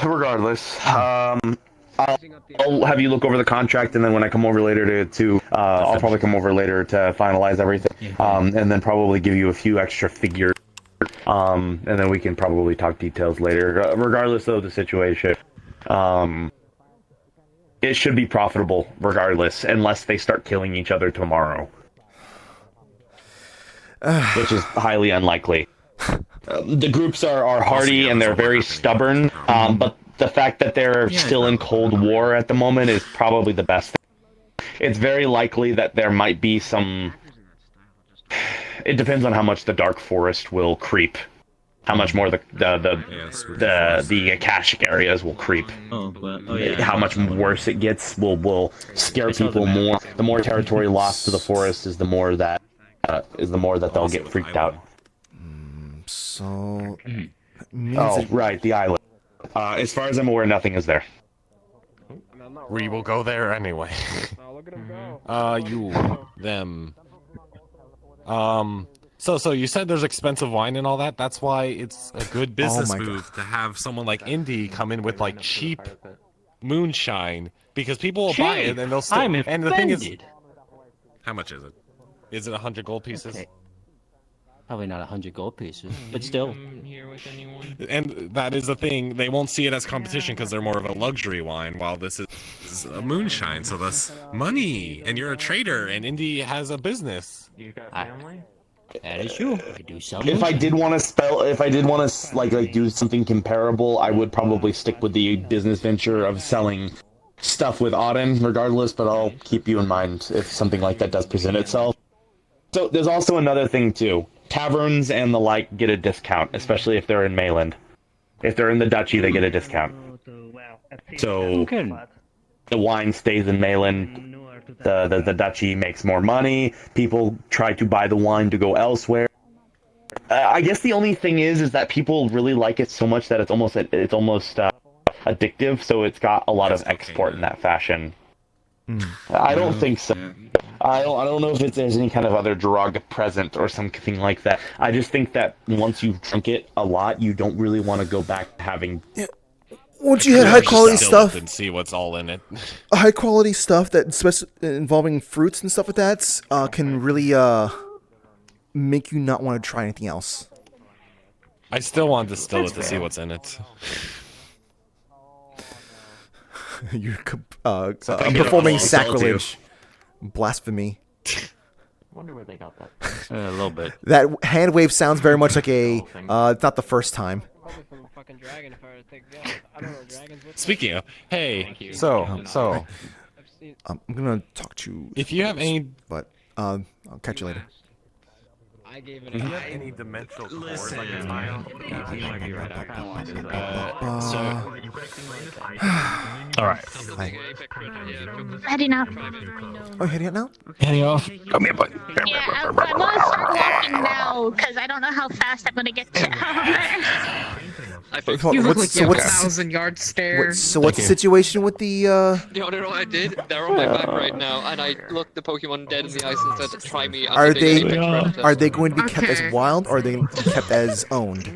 Regardless, I'll have you look over the contract, and then when I come over later I'll probably come over later to finalize everything, and then probably give you a few extra figures, and then we can probably talk details later. Regardless of the situation, it should be profitable regardless, unless they start killing each other tomorrow, which is highly unlikely. The groups are hardy and they're very stubborn, but the fact that they're still in Cold War at the moment is probably the best thing. It's very likely that there might be some... It depends on how much the Dark Forest will creep. How much more the Akashic areas will creep. How much worse it gets will scare people more. The more territory lost to the forest is the more that they'll get freaked out. So... right, the island. As far as I'm aware, nothing is there. We will go there anyway. You, them. So you said there's expensive wine and all that. That's why it's a good business move to have someone like Indy come in with like cheap moonshine, because people will buy it and they'll still. And the thing is, how much is it? Is it 100 gold pieces? Okay. Probably not 100 gold pieces, but still. And that is the thing. They won't see it as competition because they're more of a luxury wine, while this is a moonshine. So that's money, and you're a trader, and Indy has a business. That is true. I do sell. If I did want to like do something comparable, I would probably stick with the business venture of selling stuff with Auden, regardless. But I'll keep you in mind if something like that does present itself. So there's also another thing too. Taverns and the like get a discount, especially if they're in Mainland. If they're in the Duchy, they get a discount. So the wine stays in Mainland. The Duchy makes more money. People try to buy the wine to go elsewhere. I guess the only thing is that people really like it so much that it's almost addictive. So it's got a lot of export in that fashion. I don't think so. I don't know if there's any kind of other drug present or something like that. I just think that once you drink it a lot, you don't really want to go back to having. Yeah. Once you had high quality stuff and see what's all in it. High quality stuff that, especially involving fruits and stuff like that, can really make you not want to try anything else. I still want to distill it to see what's in it. You're performing sacrilege. Blasphemy. Wonder where they got that. A little bit. That hand wave sounds very much like a. It's not the first time. Speaking of, hey, so I'm gonna talk to you. If you have any, but I'll catch you later. I gave it. Do you have any dimensional cores on your tile? You might be right. I kind of wanted to. All right. Heading out. Oh, heading out now? Heading off. Come here, buddy. Yeah, I'm gonna start walking now because I don't know how fast I'm gonna get to. You look like you have a 1,000-yard stare. So what's the situation with the? You want to know what I did? They're on my back right now, and I looked the Pokemon dead in the eyes and said, "Try me." Are they going to be kept as wild, or are they going to be kept as owned?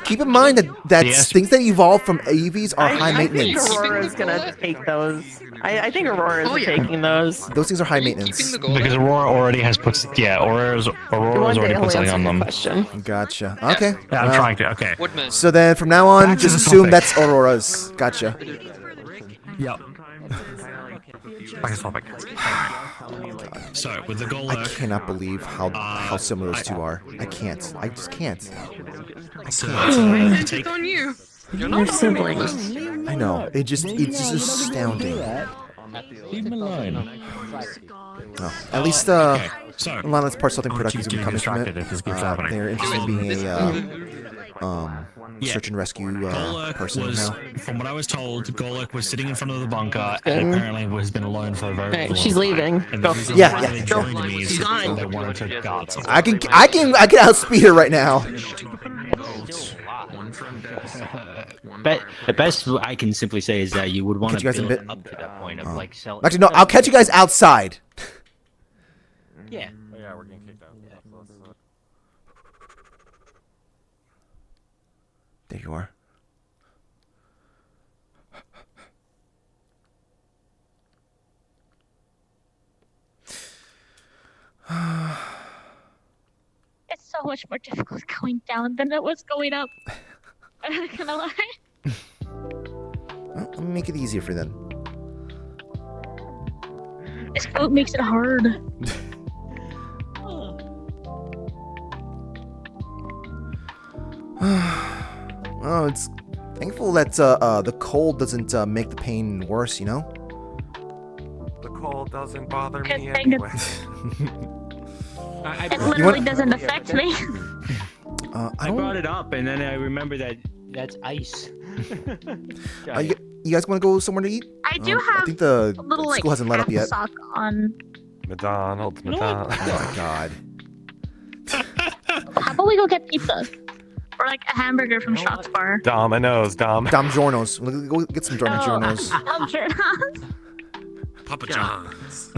Keep in mind that things that evolve from AVs are high maintenance. I think Aurora's gonna take those. I think Aurora's taking those. Those things are high maintenance. Because Aurora already has put. Yeah, Aurora's already put something on them. Gotcha. Okay. Yeah, I'm trying to. Okay. So then, from now on, just assume that's Aurora's. Gotcha. Yep. Back to topic. So with the goal, I cannot believe how similar those two are. I can't. I just can't. It's on you. They're siblings. I know. It's just astounding. Leave him alone. Oh, at least Okay, so a lot of this part something I'm gonna productive keep is coming from getting it. distracted if this keeps happening. They're interested in being a search and rescue person was, now. from what I was told, Golek was sitting in front of the bunker and apparently has been alone for a very long time. She's leaving. And Go. the reason Yeah, why yeah. they joined me is She's because gone. they wanted to guard something. I can outspeed her right now. But the best I can simply say is that you would want Catch to you guys in a build bit. up to that point of like sell. Actually, no. I'll catch you guys outside. Yeah. Oh, yeah, we're getting kicked out. There you are. It's so much more difficult going down than it was going up. I'm not gonna lie. Well, let me make it easier for you then. This boat makes it hard. Well, it's thankful that the cold doesn't make the pain worse, you know? The cold doesn't bother Good me thing anyway. It literally doesn't affect me. I brought it up and then I remember that that's ice. You guys want to go somewhere to eat? I do I have think the a little like school hasn't let up yet. sock on. McDonald's. Oh my god. How about we go get pizza? Or like a hamburger from Shots Bar. Domino's. Dom Giorno's. Go get some Dom Giorno's. I'm sure. Papa John's.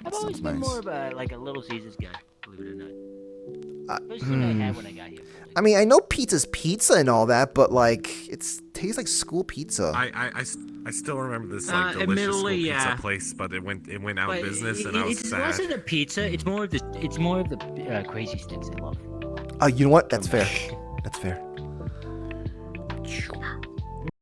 I've always been nice. more of a like a Little Caesars guy, believe it or not. Especially what I had when I got here. I mean, I know pizza's pizza and all that, but like, it tastes like school pizza. I still remember this like delicious school admittedly, pizza yeah. place, but it went out of But business, and I was it sad. wasn't the pizza. It's more of the crazy sticks I love. You know what? That's fair. That's fair.